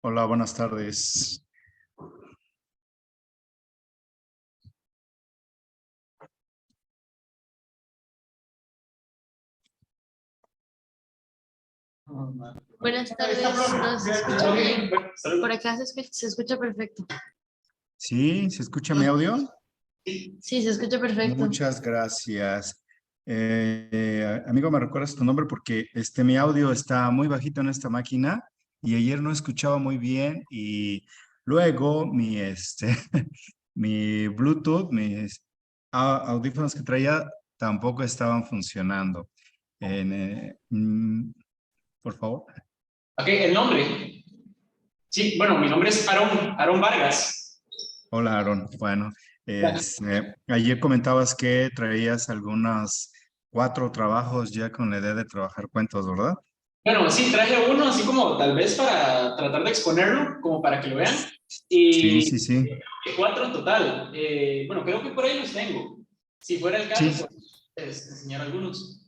Hola, buenas tardes. Buenas tardes, ¿no se escucha bien? Por acá se escucha perfecto. ¿Sí? ¿Se escucha mi audio? Sí, se escucha perfecto. Muchas gracias. Amigo, ¿me recuerdas tu nombre? Porque mi audio está muy bajito en esta máquina y ayer no escuchaba muy bien y luego mi Bluetooth, mis audífonos que traía tampoco estaban funcionando. Por favor. Ok, el nombre. Sí, bueno, mi nombre es Aaron Vargas. Hola, Aaron. Bueno, ayer comentabas que traías algunos 4 trabajos ya con la idea de trabajar cuentos, ¿verdad? Bueno, sí, traje uno así como tal vez para tratar de exponerlo, como para que lo vean. Sí, Y sí, sí. 4 en total. Bueno, creo que por ahí los tengo. Si fuera el caso, Sí, pues enseñar algunos.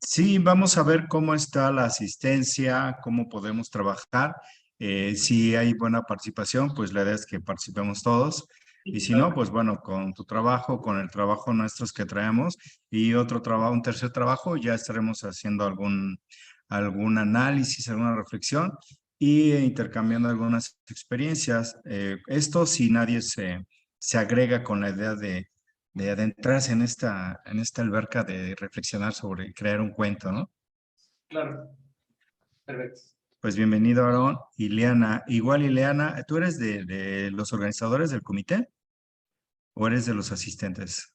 sí, vamos a ver cómo está la asistencia, cómo podemos trabajar. Si hay buena participación, pues la idea es que participemos todos. Y si no, pues bueno, con tu trabajo, con el trabajo nuestros que traemos y otro trabajo, un tercer trabajo, ya estaremos haciendo algún análisis, alguna reflexión y intercambiando algunas experiencias. Esto si nadie se agrega con la idea de adentrarse en esta alberca de reflexionar sobre crear un cuento, ¿no? Claro, perfecto. Pues bienvenido, Aaron. Ileana, igual Ileana, ¿tú eres de los organizadores del comité o eres de los asistentes?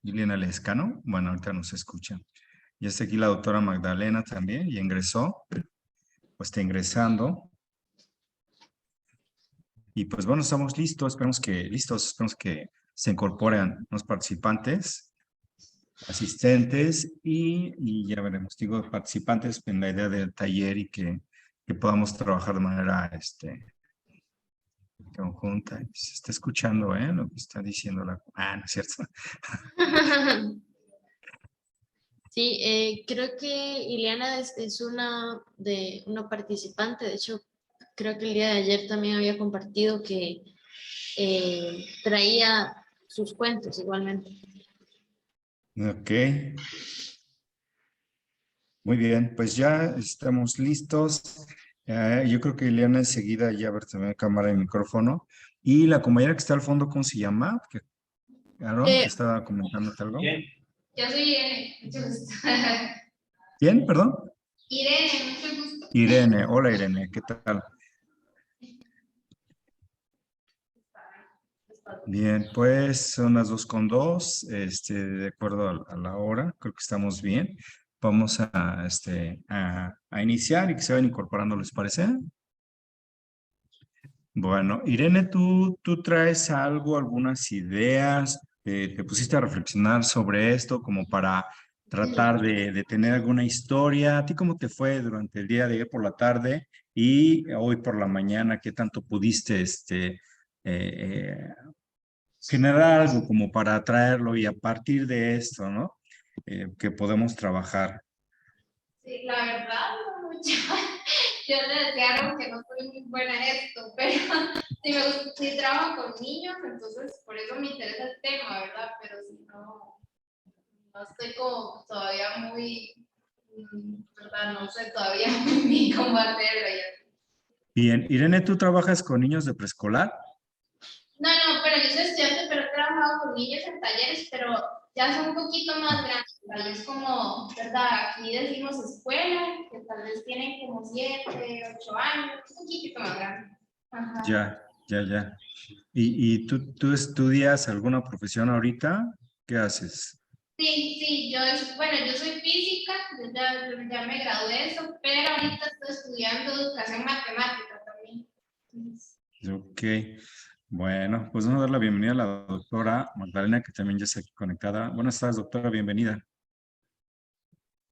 Ileana Lescano, bueno, ahorita nos escucha. Ya está aquí la doctora Magdalena también, y ingresó, pues está ingresando. Y pues bueno, estamos listos, esperemos que se incorporen los participantes, asistentes y ya veremos, digo, participantes en la idea del taller y que podamos trabajar de manera conjunta. Se está escuchando, ¿eh? Lo que está diciendo la... Ah, no es cierto. Sí, creo que Ileana es una participante. De hecho, creo que el día de ayer también había compartido que traía sus cuentos igualmente. Ok. Muy bien, pues ya estamos listos. Yo creo que Ileana enseguida ya ver también cámara y micrófono. Y la compañera que está al fondo, ¿cómo se llama? Aaron, que estaba comentándote algo. Bien. Yo soy Irene, mucho gusto. ¿Quién? Perdón. Irene, mucho gusto. Irene. Hola, Irene. ¿Qué tal? Bien, pues son las 2:02, de acuerdo a la hora, creo que estamos bien. Vamos a iniciar y que se vayan incorporando, ¿les parece? Bueno, Irene, ¿tú traes algo, algunas ideas? ¿Te pusiste a reflexionar sobre esto como para tratar de tener alguna historia? ¿A ti cómo te fue durante el día de ayer por la tarde y hoy por la mañana? ¿Qué tanto pudiste eh, generar algo como para traerlo y a partir de esto, ¿no? Que podemos trabajar. Sí, la verdad, no mucho. Yo le decía que no soy muy buena en esto, pero sí trabajo con niños, entonces por eso me interesa el tema, ¿verdad? Pero si no, no estoy como todavía muy, ¿verdad? No sé todavía muy bien cómo hacerlo. Bien, Irene, ¿tú trabajas con niños de preescolar? No, no, pero yo soy estudiante, pero he trabajado con niños en talleres, pero ya son un poquito más grandes, tal vez como, ¿verdad? Aquí decimos escuela, que tal vez tienen como 7, 8 años, un poquito más grande. Ajá. Ya, ya, ya. ¿Y tú estudias alguna profesión ahorita? ¿Qué haces? Sí, sí, bueno, yo soy física, yo ya me gradué de eso, pero ahorita estoy estudiando educación matemática también. Ok, bueno, pues vamos a dar la bienvenida a la doctora Magdalena, que también ya está aquí conectada. Buenas tardes, doctora, bienvenida.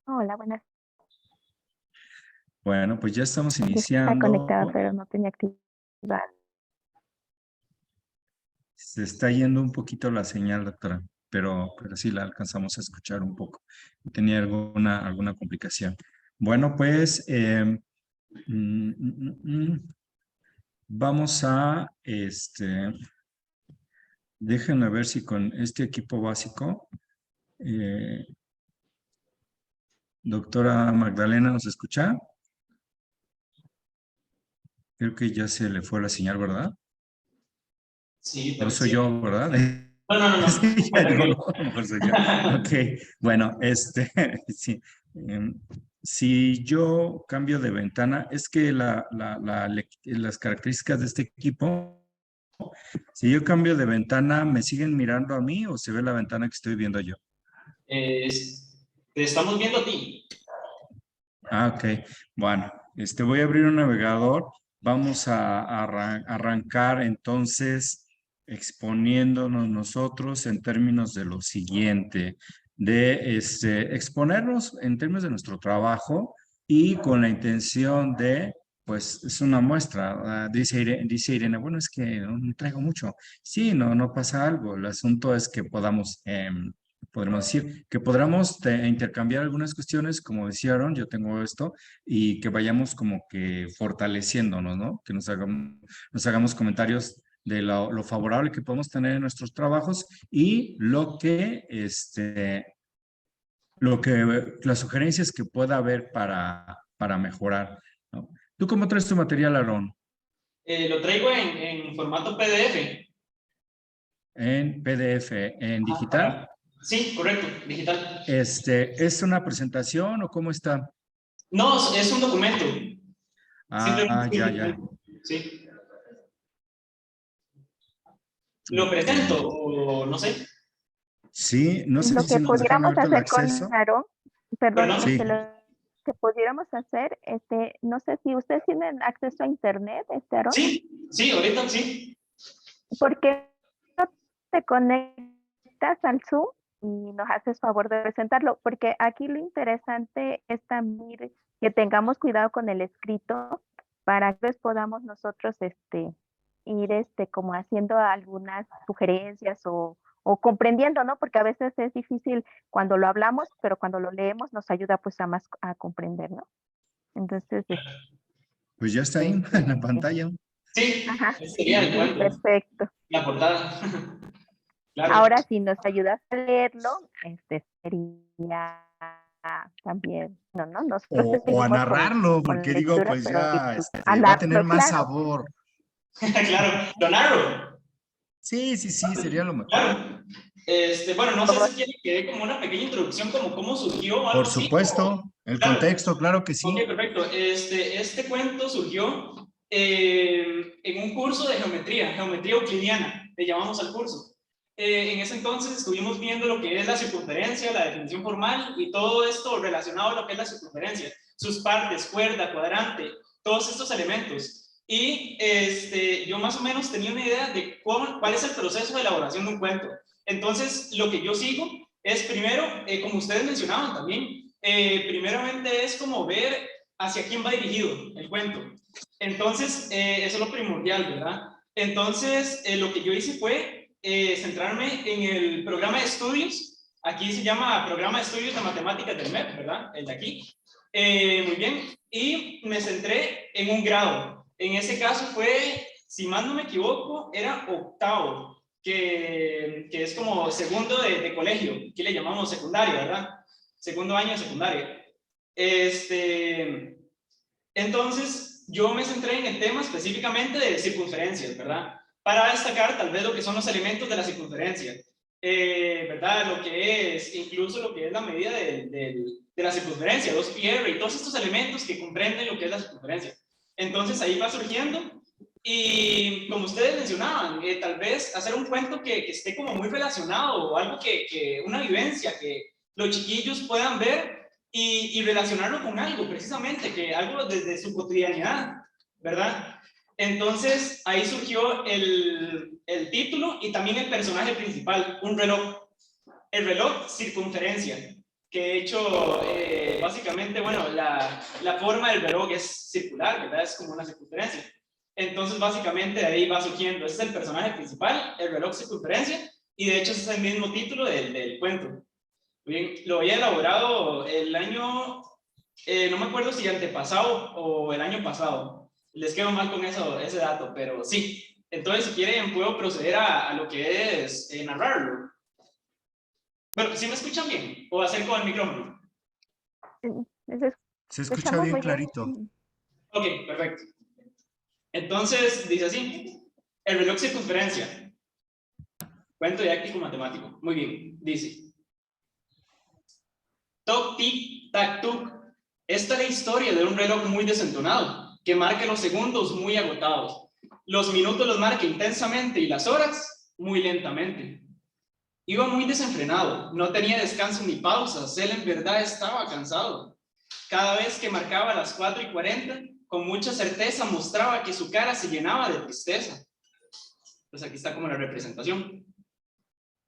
Hola, buenas. Bueno, pues ya estamos Aquí está conectada, iniciando. pero no tenía activada. Se está yendo un poquito la señal, doctora, pero sí la alcanzamos a escuchar un poco. Tenía alguna complicación. Bueno, pues vamos a, déjenme ver si con este equipo básico, doctora Magdalena, ¿nos escucha? Creo que ya se le fue la señal, ¿verdad? Sí, No soy yo, ¿verdad? No. Sí, ya digo, no, a lo mejor soy yo. Ok, bueno, sí. Si yo cambio de ventana, es que las características de este equipo, si yo cambio de ventana, ¿me siguen mirando a mí o se ve la ventana que estoy viendo yo? Te estamos viendo a ti. Ah, ok. Bueno, voy a abrir un navegador. Vamos a arrancar entonces exponiéndonos nosotros en términos de lo siguiente, de exponernos en términos de nuestro trabajo y con la intención de, pues es una muestra. Dice Irene, bueno, es que no traigo mucho. Sí, no pasa algo. El asunto es que podremos decir que podamos intercambiar algunas cuestiones, como decían, yo tengo esto, y que vayamos como que fortaleciéndonos, ¿no? Que nos hagamos comentarios de lo favorable que podemos tener en nuestros trabajos y las sugerencias que pueda haber para mejorar, ¿no? ¿Tú cómo traes tu material, Aarón? Lo traigo en formato PDF. En PDF, en digital. Sí, correcto, digital. ¿Es una presentación o cómo está? No, es un documento. Ah, ya. Sí. ¿Lo presento o no sé? Sí, no sé Lo si que nos dejan pudiéramos ahorita el hacer con acceso. Aarón, perdón, Perdón. Sí, lo que pudiéramos hacer, no sé si ustedes tienen acceso a internet, Aarón, Sí, ahorita sí. ¿por qué no te conectas al Zoom y nos haces favor de presentarlo? Porque aquí lo interesante es también que tengamos cuidado con el escrito para que podamos nosotros ir como haciendo algunas sugerencias o comprendiendo, ¿no? Porque a veces es difícil cuando lo hablamos, pero cuando lo leemos nos ayuda pues a más a comprender, ¿no? Entonces, pues ya está ahí en la pantalla. Sí, ajá, ese sería el cuento, perfecto. la portada. Claro. Ahora, si nos ayudas a leerlo, sería también, no, nosotros O a seguimos narrarlo, con porque digo, lectura, pues pero ya a va a tener narrarlo, más claro. sabor. Claro, lo narro. Sí, sería lo mejor. Claro. Bueno, no sé si quieren que dé como una pequeña introducción, como cómo surgió o algo Por así. supuesto, el Claro. contexto, claro que Ok, sí. perfecto. Este cuento surgió en un curso de geometría euclidiana, le llamamos al curso. En ese entonces estuvimos viendo lo que es la circunferencia, la definición formal y todo esto relacionado a lo que es la circunferencia, sus partes, cuerda, cuadrante, todos estos elementos. Y yo más o menos tenía una idea de cuál es el proceso de elaboración de un cuento. Entonces, lo que yo sigo es primero, como ustedes mencionaban también, primeramente es como ver hacia quién va dirigido el cuento. Entonces, eso es lo primordial, ¿verdad? Entonces, lo que yo hice fue centrarme en el programa de estudios. Aquí se llama Programa de Estudios de Matemáticas del MEP, ¿verdad? El de aquí. Muy bien. Y me centré en un grado. En ese caso fue, si más no me equivoco, era octavo, que es como segundo de colegio. Aquí le llamamos secundaria, ¿verdad? Segundo año de secundaria. Entonces, yo me centré en el tema específicamente de circunferencias, ¿verdad? Para destacar tal vez lo que son los elementos de la circunferencia, ¿verdad? Lo que es, incluso lo que es la medida de la circunferencia, 2πr y todos estos elementos que comprenden lo que es la circunferencia. Entonces, ahí va surgiendo. Y como ustedes mencionaban, tal vez hacer un cuento que esté como muy relacionado o algo una vivencia que los chiquillos puedan ver y relacionarlo con algo, precisamente, que algo desde su cotidianidad, ¿verdad? Entonces, ahí surgió el título y también el personaje principal, un reloj. El reloj circunferencia, que de hecho, básicamente, bueno, la forma del reloj es circular, ¿verdad? Es como una circunferencia. Entonces, básicamente, de ahí va surgiendo. Ese es el personaje principal, el reloj circunferencia, y de hecho ese es el mismo título del cuento. Bien, lo había elaborado el año No me acuerdo si antepasado o el año pasado. Les quedo mal con ese dato, pero sí. Entonces, si quieren, puedo proceder a lo que es narrarlo. Bueno, ¿sí me escuchan bien? ¿O acerco al micrófono? Se escucha bien muy clarito. bien. Ok, perfecto. Entonces, dice así. El reloj circunferencia. Cuento didáctico matemático. Muy bien, dice. Toc, tic, tac, tuc. Esta es la historia de un reloj muy desentonado, que marca los segundos muy agotados. Los minutos los marca intensamente y las horas muy lentamente. Iba muy desenfrenado, no tenía descanso ni pausas, él en verdad estaba cansado. Cada vez que marcaba las 4:40, con mucha certeza mostraba que su cara se llenaba de tristeza. Pues aquí está como la representación.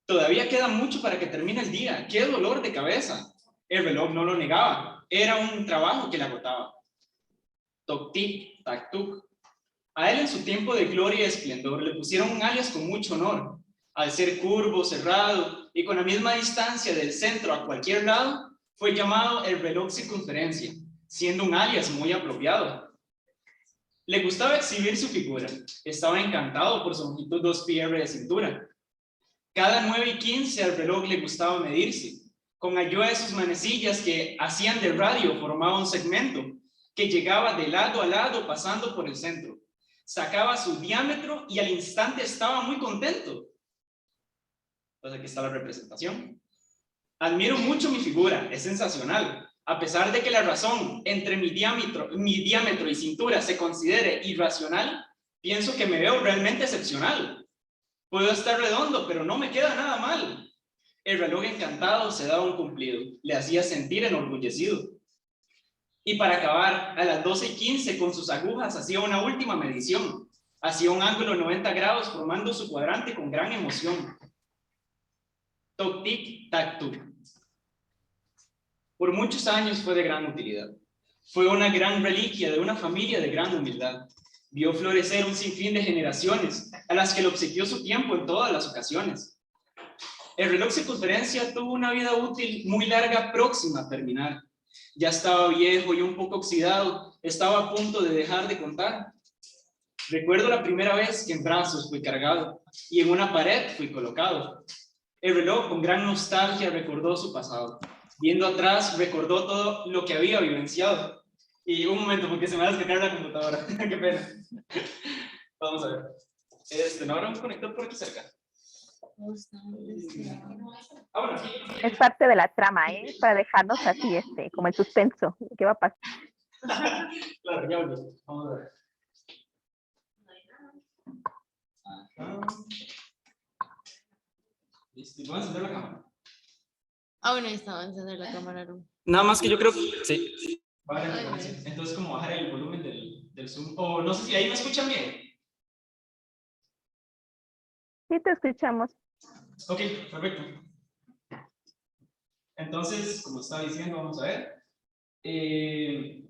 Todavía queda mucho para que termine el día. ¡Qué dolor de cabeza! El reloj no lo negaba. Era un trabajo que le agotaba. Toc, tic, tac, tuc. A él en su tiempo de gloria y esplendor le pusieron un alias con mucho honor. Al ser curvo, cerrado y con la misma distancia del centro a cualquier lado, fue llamado el reloj circunferencia, siendo un alias muy apropiado. Le gustaba exhibir su figura. Estaba encantado por su longitud 2πr de cintura. Cada 9:15 al reloj le gustaba medirse. Con ayuda de sus manecillas que hacían de radio formaba un segmento que llegaba de lado a lado pasando por el centro. Sacaba su diámetro y al instante estaba muy contento. Entonces aquí está la representación. Admiro mucho mi figura, es sensacional. A pesar de que la razón entre mi diámetro y cintura se considere irracional, pienso que me veo realmente excepcional. Puedo estar redondo, pero no me queda nada mal. El reloj encantado se daba un cumplido, le hacía sentir enorgullecido. Y para acabar, a las 12:15 con sus agujas hacía una última medición. Hacía un ángulo de 90 grados formando su cuadrante con gran emoción. Toc, tic, tac, tuc. Por muchos años fue de gran utilidad. Fue una gran reliquia de una familia de gran humildad. Vio florecer un sinfín de generaciones a las que le obsequió su tiempo en todas las ocasiones. El reloj circunferencia tuvo una vida útil muy larga próxima a terminar. Ya estaba viejo y un poco oxidado, estaba a punto de dejar de contar. Recuerdo la primera vez que en brazos fui cargado y en una pared fui colocado. El reloj con gran nostalgia recordó su pasado. Viendo atrás recordó todo lo que había vivenciado. Y un momento, porque se me va a descargar la computadora. Qué pena. Vamos a ver. ¿No habrá un conector por aquí cerca? Ah, bueno. Es parte de la trama, ¿eh? Para dejarnos así, como el suspenso. ¿Qué va a pasar? Claro, ya volví. Vamos a ver. Ajá. Listo. ¿Voy a encender la cámara? Ah, bueno, ahí estaba encender la cámara. Nada más que yo creo que sí. Vale, entonces como bajar el volumen del Zoom. O no sé si ahí me escuchan bien. Sí, te escuchamos. Ok, perfecto. Entonces, como estaba diciendo, vamos a ver. El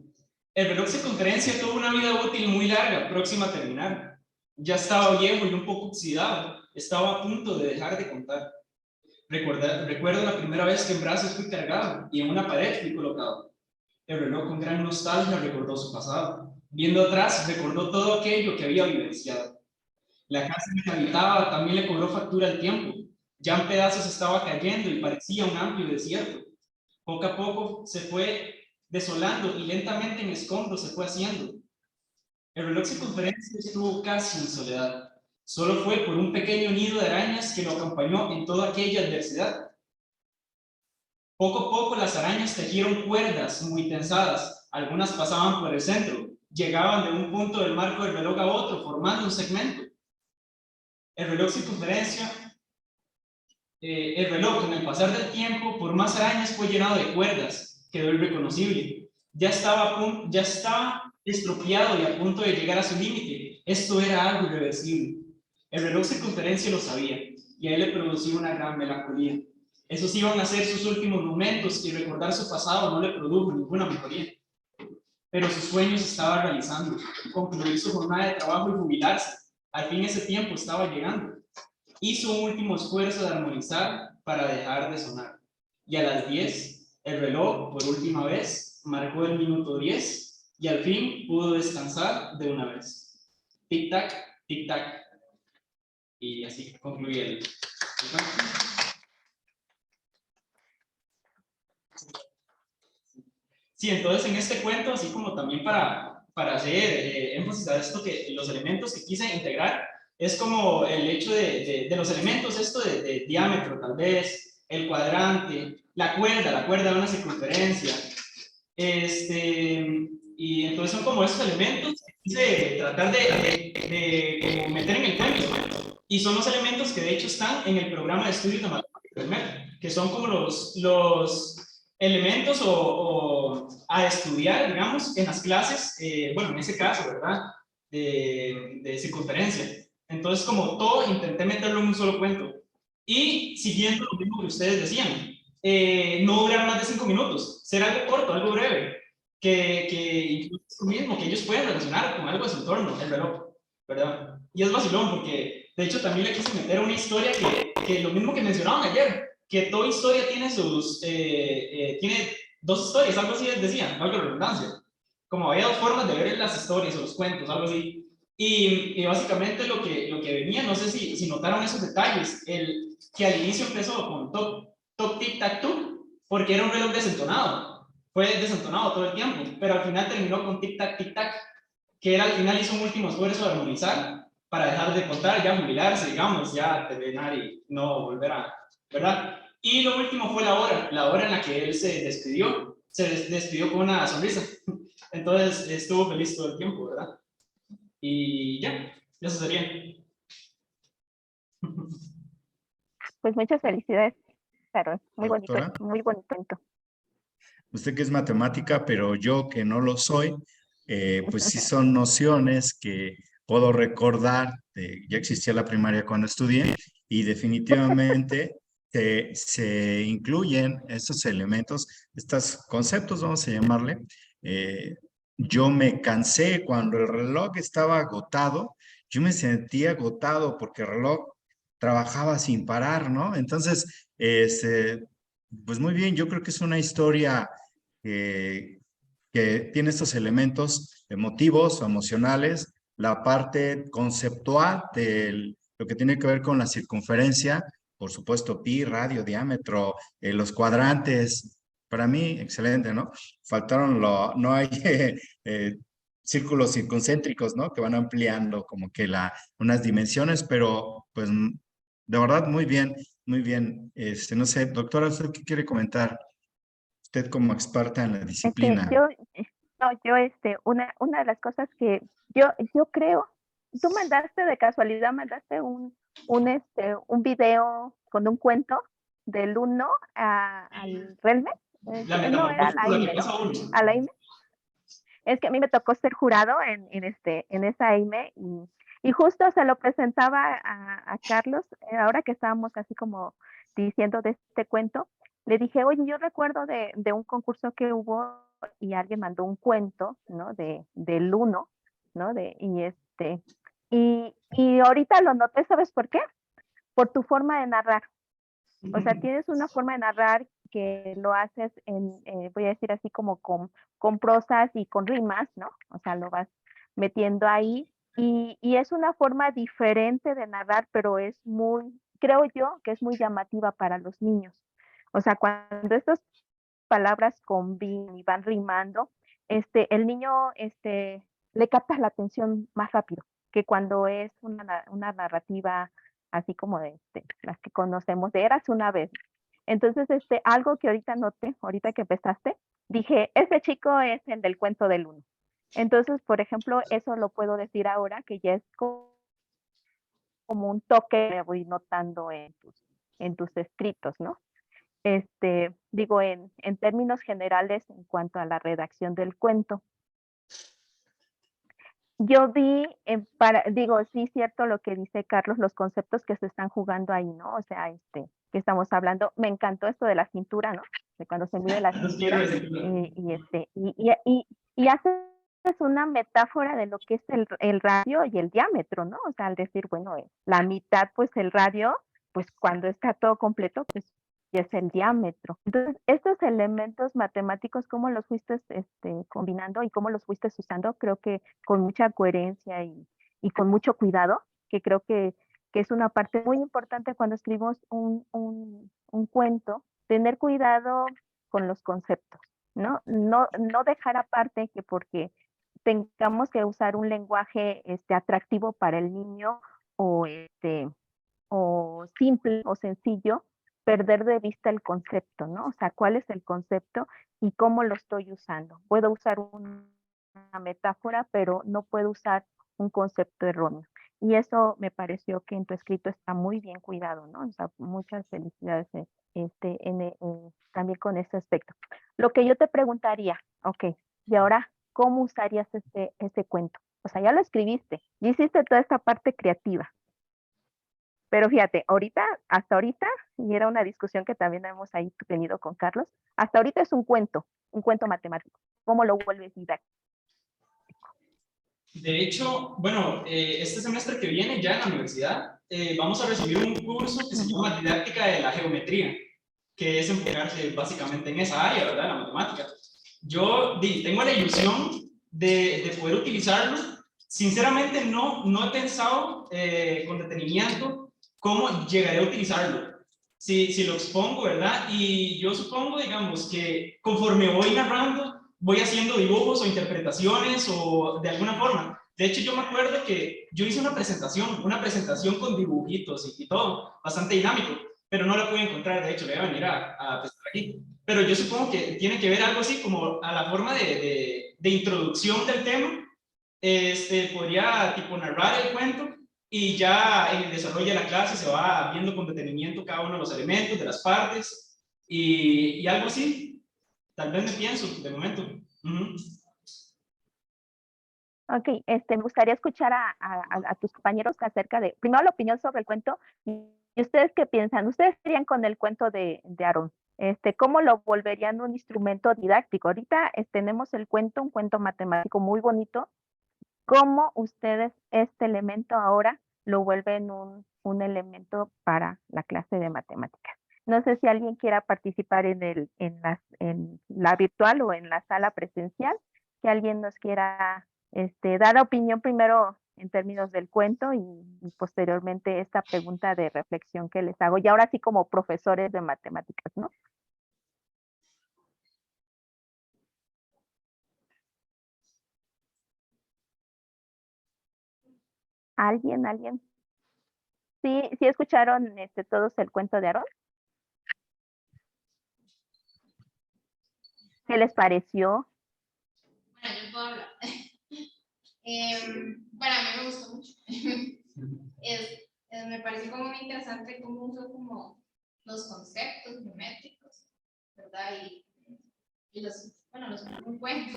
reloj circunferencia tuvo una vida útil muy larga, próxima a terminar. Ya estaba viejo y un poco oxidado. Estaba a punto de dejar de contar. Recuerdo la primera vez que en brazos fui cargado y en una pared fui colocado. El reloj con gran nostalgia recordó su pasado. Viendo atrás, recordó todo aquello que había vivenciado. La casa en que habitaba también le cobró factura al tiempo. Ya en pedazos estaba cayendo y parecía un amplio desierto. Poco a poco se fue desolando y lentamente en escombros se fue haciendo. El reloj circunferencia estuvo casi en soledad. Solo fue por un pequeño nido de arañas que lo acompañó en toda aquella adversidad. Poco a poco las arañas tejieron cuerdas muy tensadas. Algunas pasaban por el centro, llegaban de un punto del marco del reloj a otro, formando un segmento. El reloj circunferencia, el reloj con el pasar del tiempo, por más arañas fue llenado de cuerdas, quedó irreconocible. Ya estaba estropeado y a punto de llegar a su límite. Esto era algo irreversible. El reloj circunferencia lo sabía y a él le producía una gran melancolía. Esos iban a ser sus últimos momentos y recordar su pasado no le produjo ninguna mejoría. Pero sus sueños estaba realizando, concluir su jornada de trabajo y jubilarse. Al fin ese tiempo estaba llegando. Hizo un último esfuerzo de armonizar para dejar de sonar. Y a las 10, el reloj, por última vez, marcó el minuto 10 y al fin pudo descansar de una vez. Tic-tac, tic-tac. Y así concluye el cuento. Sí, entonces en este cuento, así como también para hacer énfasis a esto, que los elementos que quise integrar es como el hecho de los elementos, esto de diámetro tal vez, el cuadrante, la cuerda de una circunferencia, y entonces son como esos elementos que quise tratar de como meter en el cuento, y son los elementos que de hecho están en el programa de estudios de matemáticas del MEP, que son como los elementos o a estudiar, digamos, en las clases, bueno, en ese caso, ¿verdad? De circunferencia. Entonces, como todo, intenté meterlo en un solo cuento. Y siguiendo lo mismo que ustedes decían, no durar más de 5 minutos, ser algo corto, algo breve, que incluso es lo mismo, que ellos puedan relacionar con algo de su entorno, el reloj, ¿verdad? Y es vacilón porque, de hecho, también le quise meter una historia que lo mismo que mencionaban ayer, que toda historia tiene tiene dos historias, algo así decían, algo de redundancia. Como había dos formas de ver las historias o los cuentos, algo así. Y básicamente lo que venía, no sé si notaron esos detalles, que al inicio empezó con toc, tic, tac, tú, porque era un reloj desentonado. Fue desentonado todo el tiempo, pero al final terminó con tic, tac, que él al final hizo un último esfuerzo de armonizar para dejar de contar, ya jubilarse, digamos, ya terminar y no volver a, ¿verdad? Y lo último fue la hora en la que él se despidió con una sonrisa. Entonces estuvo feliz todo el tiempo, ¿verdad? Y ya, eso sería. Pues muchas felicidades, Carol. Doctora, Muy bonito cuento. usted que es matemática, pero yo que no lo soy, pues sí son nociones que puedo recordar. Ya existía la primaria cuando estudié y definitivamente se incluyen estos elementos, estos conceptos, vamos a llamarle. Eh, yo me cansé cuando el reloj estaba agotado, yo me sentía agotado porque el reloj trabajaba sin parar, ¿no? Entonces, pues muy bien, yo creo que es una historia que, que tiene estos elementos emotivos o emocionales, la parte conceptual de lo que tiene que ver con la circunferencia, por supuesto, pi, radio, diámetro, los cuadrantes. Para mí, excelente, ¿no? No hay círculos circuncéntricos, ¿no? Que van ampliando como que unas dimensiones, pero pues de verdad muy bien, muy bien. No sé, doctora, ¿usted qué quiere comentar? Usted como experta en la disciplina. Yo, no, una de las cosas que yo creo, tú mandaste un video con un cuento del 1 al Relme, La no era a metamorfosis la por la que AIME, ¿no? pasa uno. A la AIME. Es que a mí me tocó ser jurado en esa AIME y justo se lo presentaba a Carlos, ahora que estábamos así como diciendo de este cuento, le dije, oye, yo recuerdo de un concurso que hubo y alguien mandó un cuento, ¿no? Del 1, ¿no? Y ahorita lo noté, ¿sabes por qué? Por tu forma de narrar. O sea, tienes una forma de narrar que lo haces voy a decir así como con prosas y con rimas, ¿no? O sea, lo vas metiendo ahí y es una forma diferente de narrar, pero creo yo que es muy llamativa para los niños. O sea, cuando estas palabras combinan y van rimando, el niño le captas la atención más rápido que cuando es una narrativa así como de las que conocemos de Eras una vez. Entonces, algo que ahorita noté, ahorita que empezaste, dije, ese chico es el del cuento del 1. Entonces, por ejemplo, eso lo puedo decir ahora, que ya es como un toque que voy notando en tus escritos, ¿no? Digo, en términos generales, en cuanto a la redacción del cuento. Yo vi, digo, sí, cierto lo que dice Carlos, los conceptos que se están jugando ahí, ¿no? O sea, que estamos hablando, me encantó esto de la cintura, ¿no? De cuando se mide la cintura, y haces una metáfora de lo que es el radio y el diámetro, ¿no? O sea, al decir, bueno, la mitad, pues el radio, pues cuando está todo completo, pues es el diámetro. Entonces, estos elementos matemáticos, ¿cómo los fuiste combinando y cómo los fuiste usando? Creo que con mucha coherencia y con mucho cuidado, que creo que es una parte muy importante cuando escribimos un cuento, tener cuidado con los conceptos, ¿no? No dejar aparte que porque tengamos que usar un lenguaje atractivo para el niño o simple o sencillo, perder de vista el concepto, ¿no? O sea, ¿cuál es el concepto y cómo lo estoy usando? Puedo usar una metáfora, pero no puedo usar un concepto erróneo. Y eso me pareció que en tu escrito está muy bien cuidado, ¿no? O sea, muchas felicidades también con ese aspecto. Lo que yo te preguntaría, ok, y ahora, ¿cómo usarías ese cuento? O sea, ya lo escribiste, ya hiciste toda esta parte creativa. Pero fíjate, hasta ahorita, y era una discusión que también hemos ahí tenido con Carlos, hasta ahorita es un cuento matemático. ¿Cómo lo vuelves didáctico? De hecho, bueno, este semestre que viene ya en la universidad vamos a recibir un curso que se llama Didáctica de la Geometría, que es enfocarse básicamente en esa área, ¿verdad? La matemática. Yo tengo la ilusión de poder utilizarlo. Sinceramente no he pensado con detenimiento cómo llegaré a utilizarlo. Si lo expongo, ¿verdad? Y yo supongo, digamos, que conforme voy narrando, voy haciendo dibujos o interpretaciones o de alguna forma. De hecho, yo me acuerdo que yo hice una presentación con dibujitos y todo, bastante dinámico, pero no la pude encontrar. De hecho, le voy a venir a presentar aquí. Pero yo supongo que tiene que ver algo así como a la forma de introducción del tema. Podría tipo narrar el cuento y ya en el desarrollo de la clase se va viendo con detenimiento cada uno de los elementos, de las partes y algo así. Tal vez me pienso de momento. Ok, me gustaría escuchar a tus compañeros acerca de, primero la opinión sobre el cuento, y ustedes qué piensan. ¿Ustedes serían con el cuento de Aarón? ¿Cómo lo volverían un instrumento didáctico? Ahorita tenemos el cuento, un cuento matemático muy bonito. ¿Cómo ustedes este elemento ahora lo vuelven un elemento para la clase de matemáticas? No sé si alguien quiera participar en la virtual o en la sala presencial, que alguien nos quiera dar opinión primero en términos del cuento y posteriormente esta pregunta de reflexión que les hago. Y ahora sí como profesores de matemáticas, ¿no? ¿Alguien? ¿Sí escucharon todos el cuento de Aarón? ¿Qué les pareció? Bueno, yo puedo hablar. Bueno, a mí me gustó mucho. Me parece como muy interesante cómo uso como los conceptos geométricos, ¿verdad? Y los muy buenos.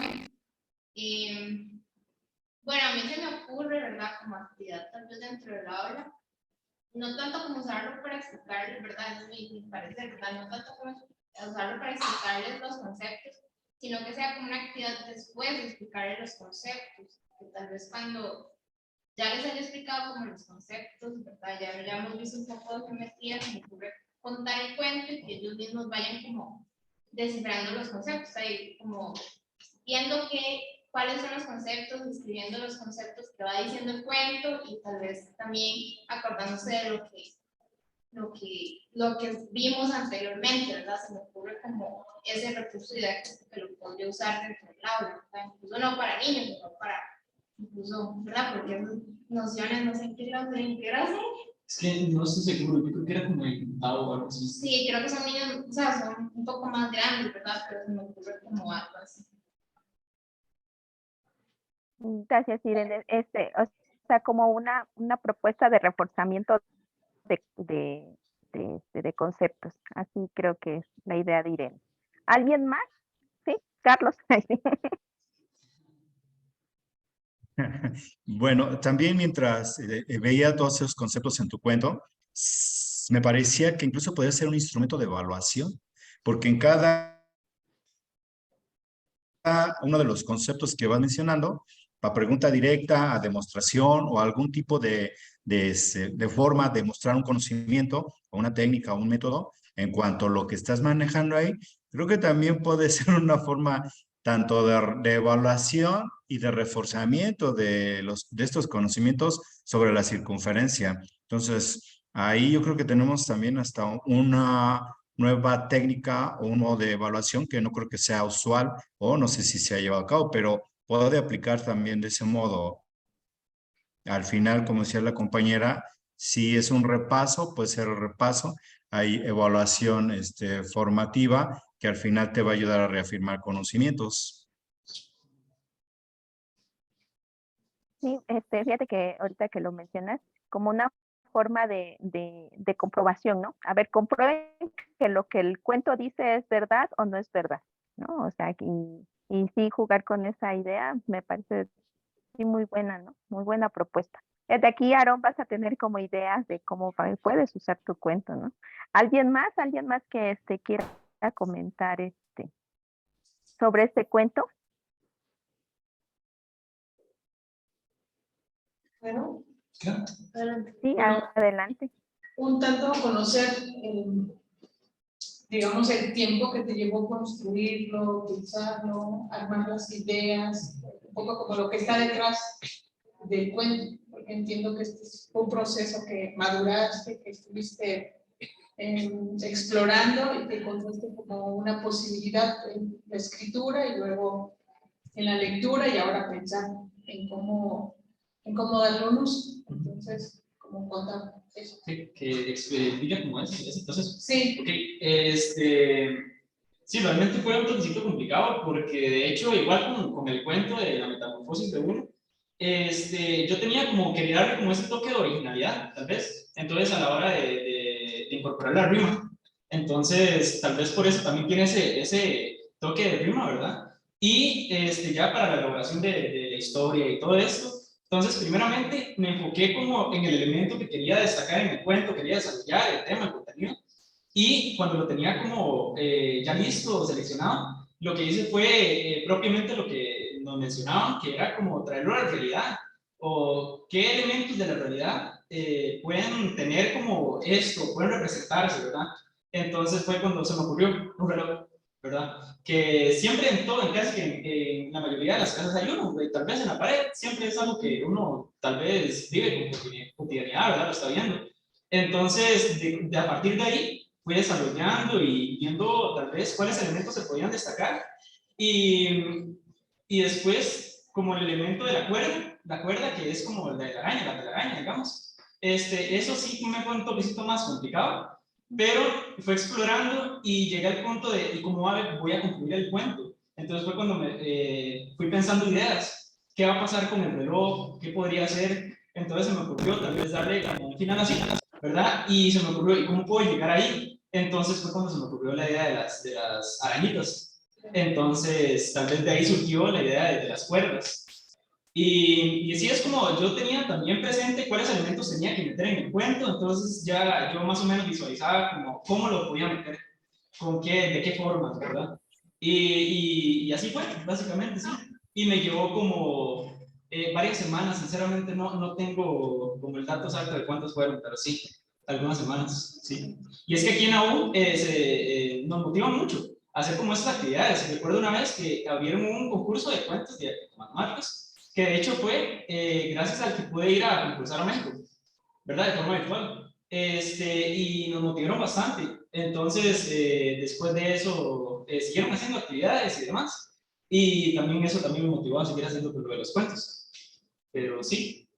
Bueno, a mí se me ocurre, ¿verdad? Como actividad tal vez dentro del aula, no tanto como usarlo para explicarles, ¿verdad? Es mi parecer, ¿verdad? No tanto como usarlo para explicarles los conceptos, sino que sea como una actividad después de explicarles los conceptos, que tal vez cuando ya les haya explicado como los conceptos, ¿verdad? Ya hemos visto un poco de geometría, se me ocurre contar el cuento y que ellos mismos vayan como descifrando los conceptos, ahí como viendo cuáles son los conceptos, escribiendo los conceptos que va diciendo el cuento y tal vez también acordándose de lo que vimos anteriormente, ¿verdad? Se me ocurre como ese recurso didáctico que lo podría usar dentro del aula, ¿verdad? Incluso no para niños, sino para, incluso, ¿verdad? Porque esas nociones no sé en qué grado. Es que no estoy seguro, yo creo que era como diputado o algo así. Sí, creo que son niños, o sea, son un poco más grandes, ¿verdad? Pero se me ocurre como algo así. Gracias, Irene. O sea, como una propuesta de reforzamiento de conceptos. Así creo que es la idea de Irene. ¿Alguien más? ¿Sí? Carlos. Bueno, también mientras veía todos esos conceptos en tu cuento, me parecía que incluso podía ser un instrumento de evaluación, porque en cada uno de los conceptos que vas mencionando, a pregunta directa, a demostración o algún tipo de forma de mostrar un conocimiento o una técnica o un método, en cuanto a lo que estás manejando ahí, creo que también puede ser una forma tanto de evaluación y de reforzamiento de estos conocimientos sobre la circunferencia. Entonces, ahí yo creo que tenemos también hasta una nueva técnica o uno de evaluación que no creo que sea usual o no sé si se ha llevado a cabo, pero puede aplicar también de ese modo. Al final, como decía la compañera, si es un repaso, puede ser el repaso. Hay evaluación formativa que al final te va a ayudar a reafirmar conocimientos. Sí, fíjate que ahorita que lo mencionas, como una forma de comprobación, ¿no? A ver, comprueben que lo que el cuento dice es verdad o no es verdad, ¿no? O sea, y sí jugar con esa idea me parece sí muy buena, ¿no? Muy buena propuesta. Desde aquí, Aaron, vas a tener como ideas de cómo puedes usar tu cuento, ¿no? ¿Alguien más? ¿Alguien más que quiera comentar sobre este cuento? Bueno, Sí, adelante. un tanto conocer, digamos, el tiempo que te llevó construirlo, pensarlo, armar las ideas, un poco como lo que está detrás del cuento, porque entiendo que este es un proceso que maduraste, que estuviste explorando y que encontraste como una posibilidad en la escritura y luego en la lectura y ahora pensando en cómo darle un uso. Entonces, como contar eso. Que explica cómo es ese proceso. Sí. Ok, sí, realmente fue un principio complicado porque de hecho, igual con el cuento de la metamorfosis de uno, yo tenía quería darle como ese toque de originalidad, tal vez. Entonces, a la hora de incorporar la rima. Entonces, tal vez por eso también tiene ese toque de rima, ¿verdad? Y ya para la elaboración de la historia y todo esto, entonces, primeramente, me enfoqué como en el elemento que quería destacar en el cuento, quería desarrollar el tema, el contenido, y cuando lo tenía como ya listo, seleccionado, lo que hice fue propiamente lo que nos mencionaban, que era como traerlo a la realidad, o qué elementos de la realidad pueden tener como esto, pueden representarse, ¿verdad? Entonces fue cuando se me ocurrió un reloj, ¿verdad? Que siempre en todo, en casi en la mayoría de las casas hay uno, tal vez en la pared, siempre es algo que uno tal vez vive con cotidianidad, ¿verdad? Lo está viendo. Entonces, a partir de ahí, fui desarrollando y viendo tal vez cuáles elementos se podían destacar. Y después, como el elemento de la cuerda que es como la telaraña, digamos, eso sí me fue un toquecito más complicado, pero fue explorando y llegué al punto de, ¿y cómo voy a concluir el cuento? Entonces fue cuando fui pensando ideas, ¿qué va a pasar con el reloj? ¿Qué podría hacer? Entonces se me ocurrió tal vez darle como un final así, ¿verdad? Y se me ocurrió, ¿y cómo puedo llegar ahí? Entonces fue cuando se me ocurrió la idea de las arañitas. Entonces, tal vez de ahí surgió la idea de las cuerdas. Y así es como yo tenía también presente cuáles elementos tenía que meter en el cuento, entonces ya yo más o menos visualizaba como cómo lo podía meter, de qué forma, ¿verdad? Y así fue, básicamente, sí. Y me llevó como varias semanas, sinceramente no tengo como el dato exacto de cuántas fueron, pero sí, algunas semanas, sí. Y es que aquí en AU nos motiva mucho a hacer como estas actividades. Recuerdo una vez que abrieron un concurso de cuentos de matemáticas, que de hecho fue gracias al que pude ir a concursar a México, ¿verdad? De forma virtual. Y nos motivaron bastante. Entonces, después de eso, siguieron haciendo actividades y demás. Y también eso también me motivó a seguir haciendo lo de los cuentos. Pero sí,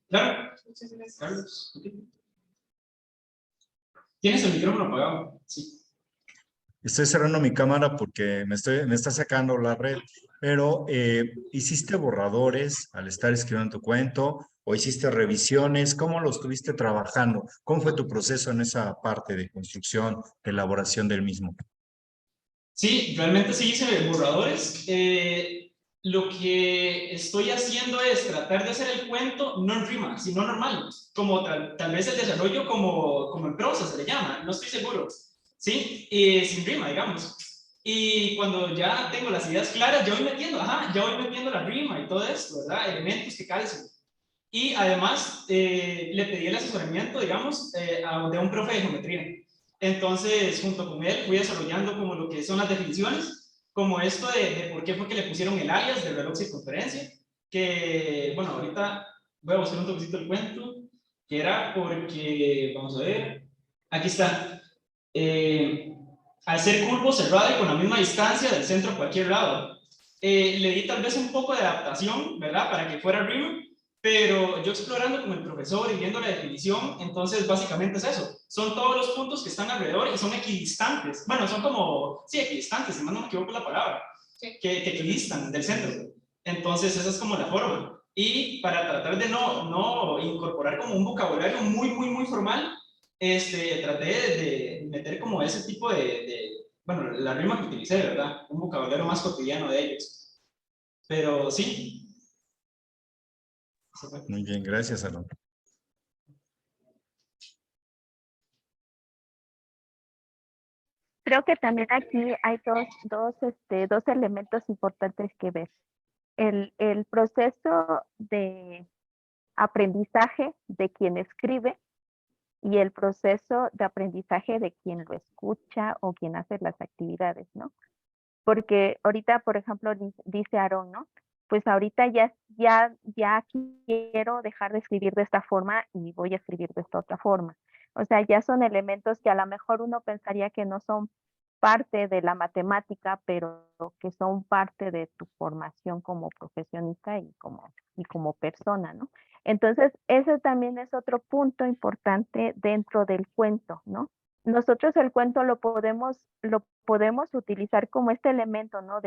claro. Muchas gracias. Carlos, okay. ¿Tienes el micrófono apagado? Sí. Estoy cerrando mi cámara porque me está sacando la red, pero ¿hiciste borradores al estar escribiendo tu cuento o hiciste revisiones? ¿Cómo lo estuviste trabajando? ¿Cómo fue tu proceso en esa parte de construcción, de elaboración del mismo? Sí, realmente sí hice borradores. Lo que estoy haciendo es tratar de hacer el cuento no en rima, sino normal, como tal vez el desarrollo como en prosa se le llama, no estoy seguro. ¿Sí? Sin rima, digamos. Y cuando ya tengo las ideas claras, ya voy metiendo la rima y todo esto, ¿verdad? Elementos que calcen. Y además le pedí el asesoramiento, digamos, de un profe de geometría. Entonces, junto con él, fui desarrollando como lo que son las definiciones, como esto de por qué fue que le pusieron el alias del reloj circunferencia, que, bueno, ahorita voy a buscar un toquecito el cuento, que era porque, vamos a ver, aquí está, al ser curvo cerrado y con la misma distancia del centro a cualquier lado. Le di tal vez un poco de adaptación, ¿verdad? Para que fuera arriba, pero yo explorando con el profesor y viendo la definición, entonces básicamente es eso. Son todos los puntos que están alrededor y son equidistantes. Bueno, son como, sí, equidistantes, si más no me equivoco la palabra, que equidistan del centro. Entonces esa es como la forma. Y para tratar de no incorporar como un vocabulario muy formal, traté de meter como ese tipo bueno, la rima que utilicé, ¿verdad? Un vocabulario más cotidiano de ellos. Pero sí. Muy bien, gracias, Alon. Creo que también aquí hay dos elementos importantes que ver. El proceso de aprendizaje de quien escribe y el proceso de aprendizaje de quien lo escucha o quien hace las actividades, ¿no? Porque ahorita, por ejemplo, dice Aarón, ¿no? Pues ahorita ya quiero dejar de escribir de esta forma y voy a escribir de esta otra forma. O sea, ya son elementos que a lo mejor uno pensaría que no son parte de la matemática, pero que son parte de tu formación como profesionista y como persona, ¿no? Entonces, ese también es otro punto importante dentro del cuento, ¿no? Nosotros el cuento lo podemos utilizar como este elemento, ¿no?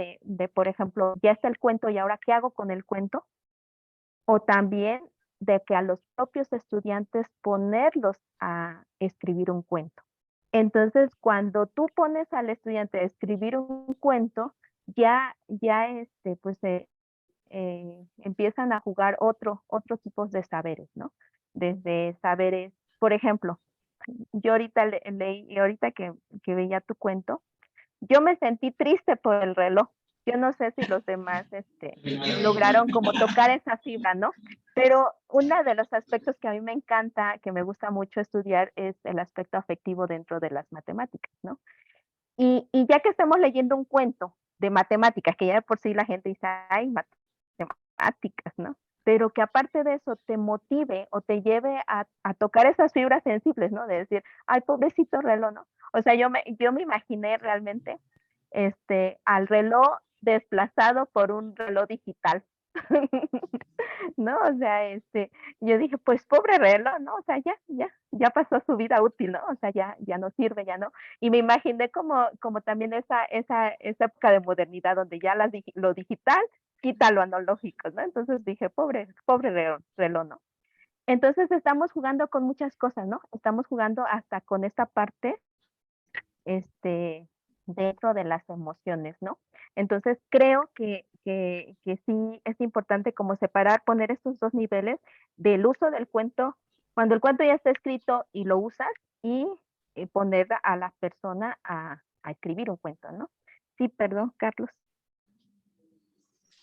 Por ejemplo, ya está el cuento y ahora, ¿qué hago con el cuento? O también de que a los propios estudiantes ponerlos a escribir un cuento. Entonces, cuando tú pones al estudiante a escribir un cuento, ya pues empiezan a jugar otros tipos de saberes, ¿no? Desde saberes, por ejemplo, yo ahorita leí, y ahorita que veía tu cuento, yo me sentí triste por el reloj. Yo no sé si los demás lograron como tocar esa fibra, ¿no? Pero uno de los aspectos que a mí me encanta, que me gusta mucho estudiar, es el aspecto afectivo dentro de las matemáticas, ¿no? Y ya que estamos leyendo un cuento de matemáticas, que ya de por sí la gente dice, ay, matemáticas, ¿no? Pero que aparte de eso te motive o te lleve a tocar esas fibras sensibles, ¿no? De decir, ay, pobrecito reloj, ¿no? O sea, yo me imaginé realmente al reloj desplazado por un reloj digital. ¿No? O sea, yo dije, pues pobre reloj, ¿no? O sea, ya pasó su vida útil, ¿no? O sea, ya no sirve, ya no. Y me imaginé como también esa época de modernidad donde ya lo digital quita lo analógico, ¿no? Entonces dije, pobre reloj, ¿no? Entonces estamos jugando con muchas cosas, ¿no? Estamos jugando hasta con esta parte, dentro de las emociones, ¿no? Entonces creo que sí es importante como separar, poner estos dos niveles del uso del cuento, cuando el cuento ya está escrito y lo usas, y poner a la persona a escribir un cuento, ¿no? Sí, perdón, Carlos.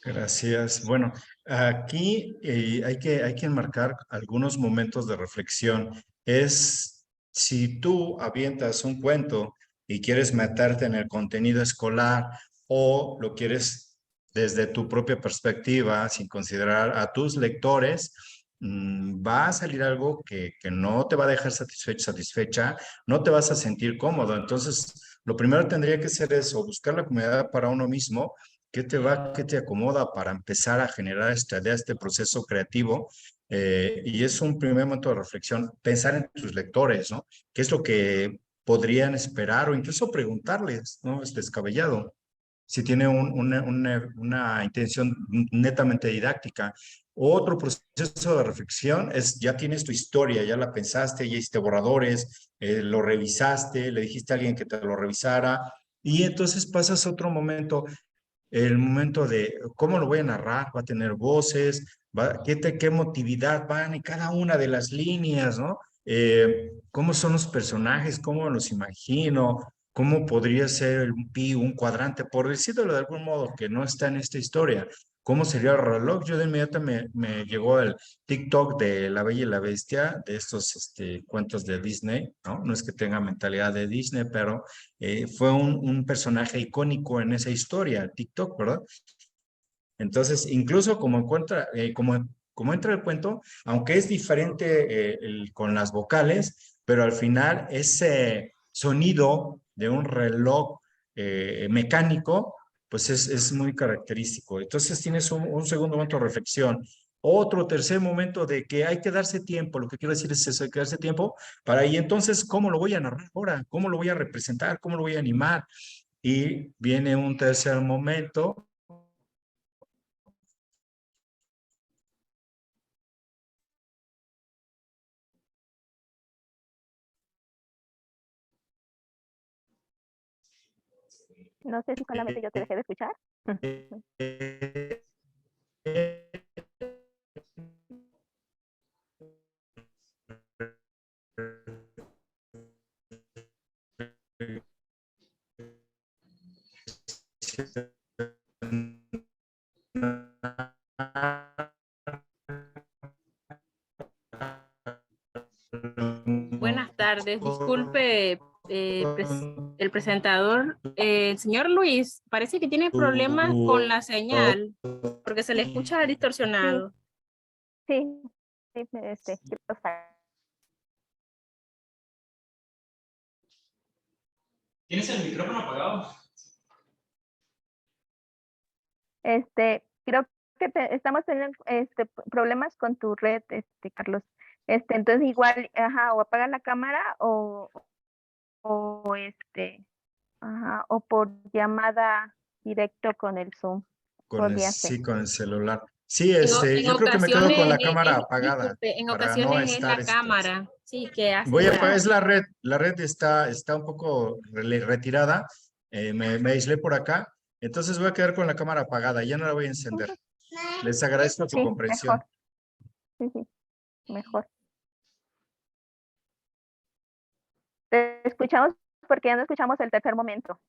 Gracias. Bueno, aquí hay que enmarcar algunos momentos de reflexión. Es si tú avientas un cuento y quieres meterte en el contenido escolar o lo quieres desde tu propia perspectiva, sin considerar a tus lectores, va a salir algo que no te va a dejar satisfecha, no te vas a sentir cómodo. Entonces, lo primero tendría que ser eso, buscar la comodidad para uno mismo. ¿Qué te acomoda para empezar a generar esta idea, este proceso creativo? Y es un primer momento de reflexión, pensar en tus lectores, ¿no? ¿Qué es lo que podrían esperar o incluso preguntarles, ¿no? Es descabellado. Si tiene una intención netamente didáctica. Otro proceso de reflexión es, ya tienes tu historia, ya la pensaste, ya hiciste borradores, lo revisaste, le dijiste a alguien que te lo revisara, y entonces pasas a otro momento, el momento de cómo lo voy a narrar, va a tener voces, qué emotividad van en cada una de las líneas, ¿no? ¿Cómo son los personajes? ¿Cómo los imagino? ¿Cómo podría ser un pi, un cuadrante, por decirlo de algún modo, que no está en esta historia? ¿cómo sería el reloj? Yo de inmediato me llegó el TikTok de La Bella y la Bestia, de estos cuentos de Disney, ¿no? No es que tenga mentalidad de Disney, pero fue un personaje icónico en esa historia, TikTok, ¿verdad? Entonces, incluso como entra el cuento, aunque es diferente con las vocales, pero al final ese sonido de un reloj mecánico, pues es muy característico. Entonces tienes un segundo momento de reflexión. Otro tercer momento de que hay que darse tiempo, lo que quiero decir es eso, hay que darse tiempo para, y entonces, ¿cómo lo voy a narrar ahora? ¿Cómo lo voy a representar? ¿Cómo lo voy a animar? Y viene un tercer momento. No sé si solamente yo te dejé de escuchar. Buenas tardes, disculpe el presentador. El señor Luis, parece que tiene problemas con la señal porque se le escucha Sí, distorsionado. sí, sí, quiero ¿Tienes el micrófono apagado? Creo que estamos teniendo problemas con tu red, Carlos. Entonces igual, ajá, o apaga la cámara o ajá, o por llamada directo con el Zoom. Podría ser. Sí, con el celular. Sí, En yo creo que me quedo con ocasiones, la cámara apagada disculpe, en para no ocasiones es estar, la cámara, sí, que hace voy a apagar, esa. es la red está un poco retirada, me aislé por acá, entonces voy a quedar con la cámara apagada, ya no la voy a encender. Ujú. Les agradezco su Sí, comprensión. mejor. Sí, sí, mejor. Te escuchamos porque ya no escuchamos el tercer momento.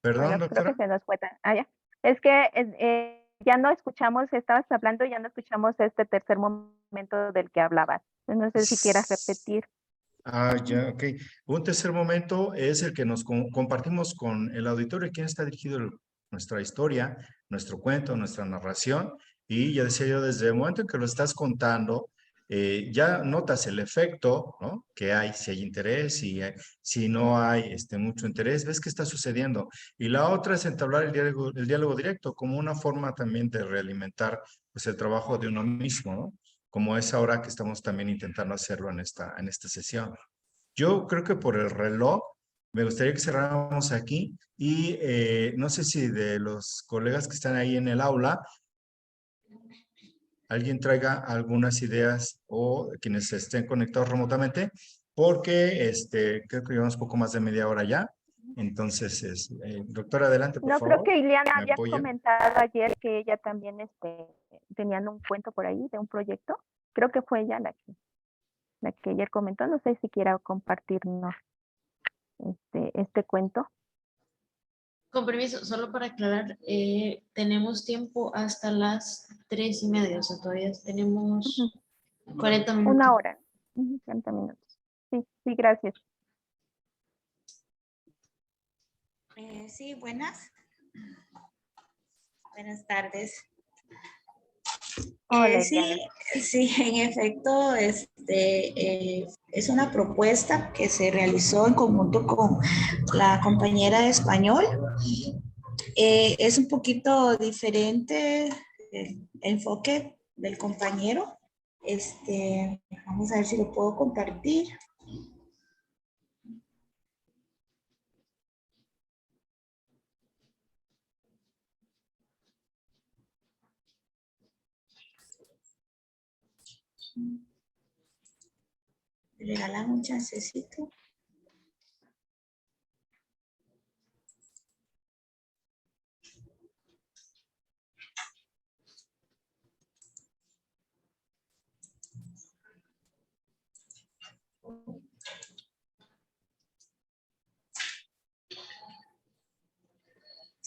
Perdón, Bueno, creo que doctora. se nos fue. Ya. Es que ya no escuchamos, estabas hablando, ya no escuchamos este tercer momento del que hablabas. No sé si quieras repetir. Ya, ok. Un tercer momento es el que nos compartimos con el auditorio, a quien está dirigido nuestra historia, nuestro cuento, nuestra narración. Y ya decía yo, desde el momento en que lo estás contando, ya notas el efecto, ¿no? Que hay, si hay interés, si no hay mucho interés, ves qué está sucediendo. Y la otra es entablar el diálogo directo como una forma también de realimentar pues, el trabajo de uno mismo, ¿no? Como es ahora que estamos también intentando hacerlo en esta sesión. Yo creo que por el reloj me gustaría que cerráramos aquí y no sé si de los colegas que están ahí en el aula, alguien traiga algunas ideas o quienes estén conectados remotamente, porque creo que llevamos poco más de media hora ya. Entonces, doctora, adelante, por No, creo favor. que Ileana ¿Me había apoya? comentado ayer que ella también tenían un cuento por ahí de un proyecto. Creo que fue ella la que ayer comentó. No sé si quiera compartirnos este cuento. Con permiso, solo para aclarar, tenemos tiempo hasta las 3:30, o sea, todavía tenemos 40 minutos. Una hora. 30 minutos. Sí, sí, gracias. Sí, buenas tardes. Hola, Sí, Ileana. sí, en efecto, es una propuesta que se realizó en conjunto con la compañera de español. Es un poquito diferente el enfoque del compañero. Vamos a ver si lo puedo compartir. ¿Me regalan un chancecito?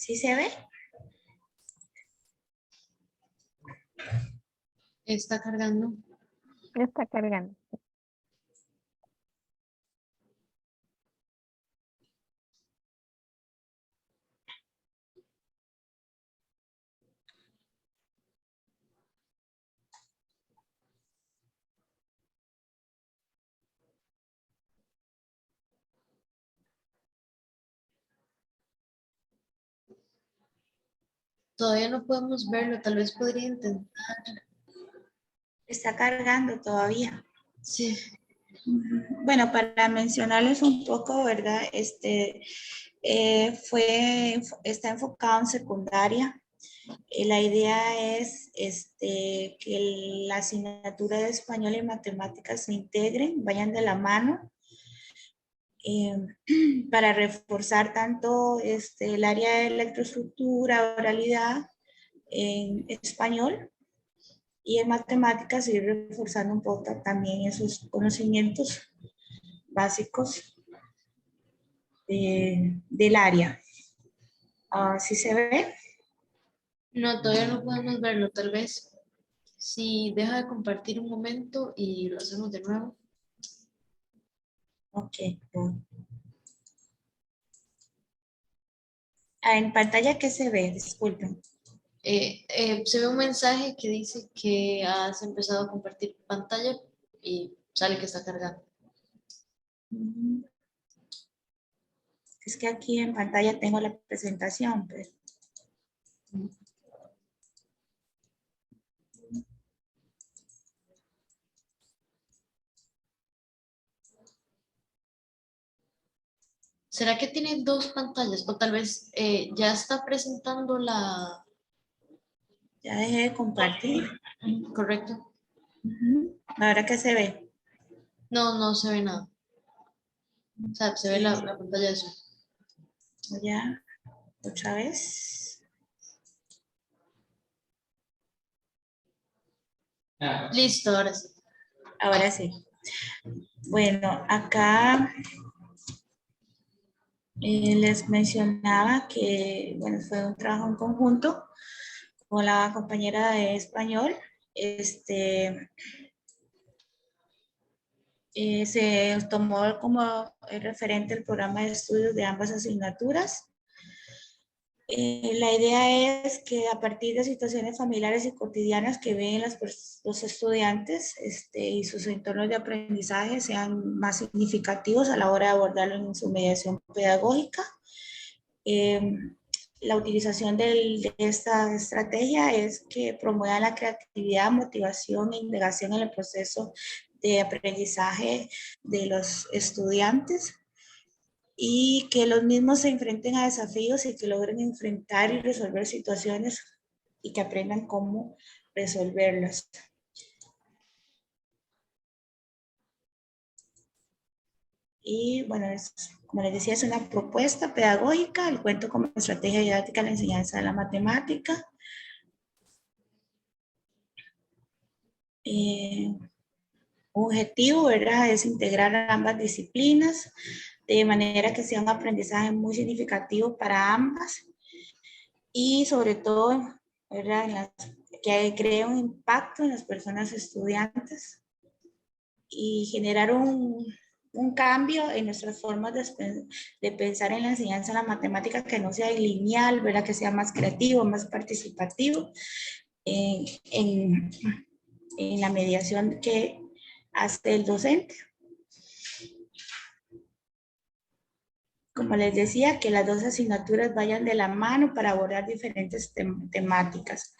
¿Sí se ve? Está cargando. Está cargando. Todavía no podemos verlo, tal vez podría intentar. Está cargando todavía. Sí. Bueno, para mencionarles un poco, ¿verdad? Está enfocado en secundaria. La idea es que la asignatura de español y matemáticas se integren, vayan de la mano, para reforzar tanto el área de electroestructura, oralidad en español, y en matemáticas ir reforzando un poco también esos conocimientos básicos del área. ¿Sí se ve? No, todavía no podemos verlo, tal vez. Si deja de compartir un momento y lo hacemos de nuevo. Ok. En pantalla, ¿qué se ve? Disculpen. Se ve un mensaje que dice que has empezado a compartir pantalla y sale que está cargando. Es que aquí en pantalla tengo la presentación, pues. ¿Será que tiene dos pantallas? O tal vez ya está presentando la... Ya dejé de compartir. Correcto. Ahora que se ve. No, no se ve nada. O sea, se ve la pantalla de Zoom. Ya, otra vez. Listo, ahora sí. Ahora sí. Bueno, acá les mencionaba que, bueno, fue un trabajo en conjunto con la compañera de español. Se tomó como referente el programa de estudios de ambas asignaturas. La idea es que a partir de situaciones familiares y cotidianas que ven los estudiantes y sus entornos de aprendizaje sean más significativos a la hora de abordarlo en su mediación pedagógica. La utilización de esta estrategia es que promueva la creatividad, motivación e indagación en el proceso de aprendizaje de los estudiantes, y que los mismos se enfrenten a desafíos y que logren enfrentar y resolver situaciones y que aprendan cómo resolverlas. Y bueno, como les decía, es una propuesta pedagógica, el cuento como estrategia didáctica de la enseñanza de la matemática. Objetivo, ¿verdad?, es integrar ambas disciplinas de manera que sea un aprendizaje muy significativo para ambas, y sobre todo, ¿verdad?, que cree un impacto en las personas estudiantes y generar un cambio en nuestras formas de pensar en la enseñanza de la matemática, que no sea lineal, ¿verdad?, que sea más creativo, más participativo en la mediación que hace el docente. Como les decía, que las dos asignaturas vayan de la mano para abordar diferentes temáticas.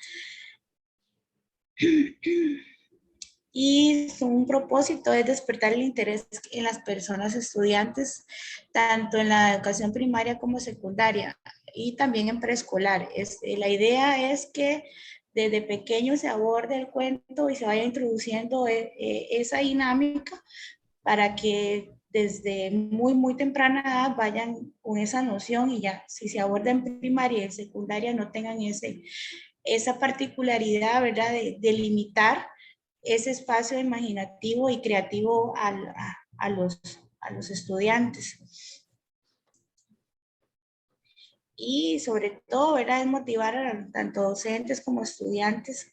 Y un propósito es despertar el interés en las personas estudiantes, tanto en la educación primaria como secundaria, y también en preescolar. La idea es que desde pequeño se aborde el cuento y se vaya introduciendo esa dinámica para que desde muy temprana edad vayan con esa noción, y ya si se aborda en primaria y en secundaria no tengan esa particularidad, ¿verdad?, de limitar ese espacio imaginativo y creativo a los estudiantes. y sobre todo, ¿verdad?, es motivar a tanto docentes como estudiantes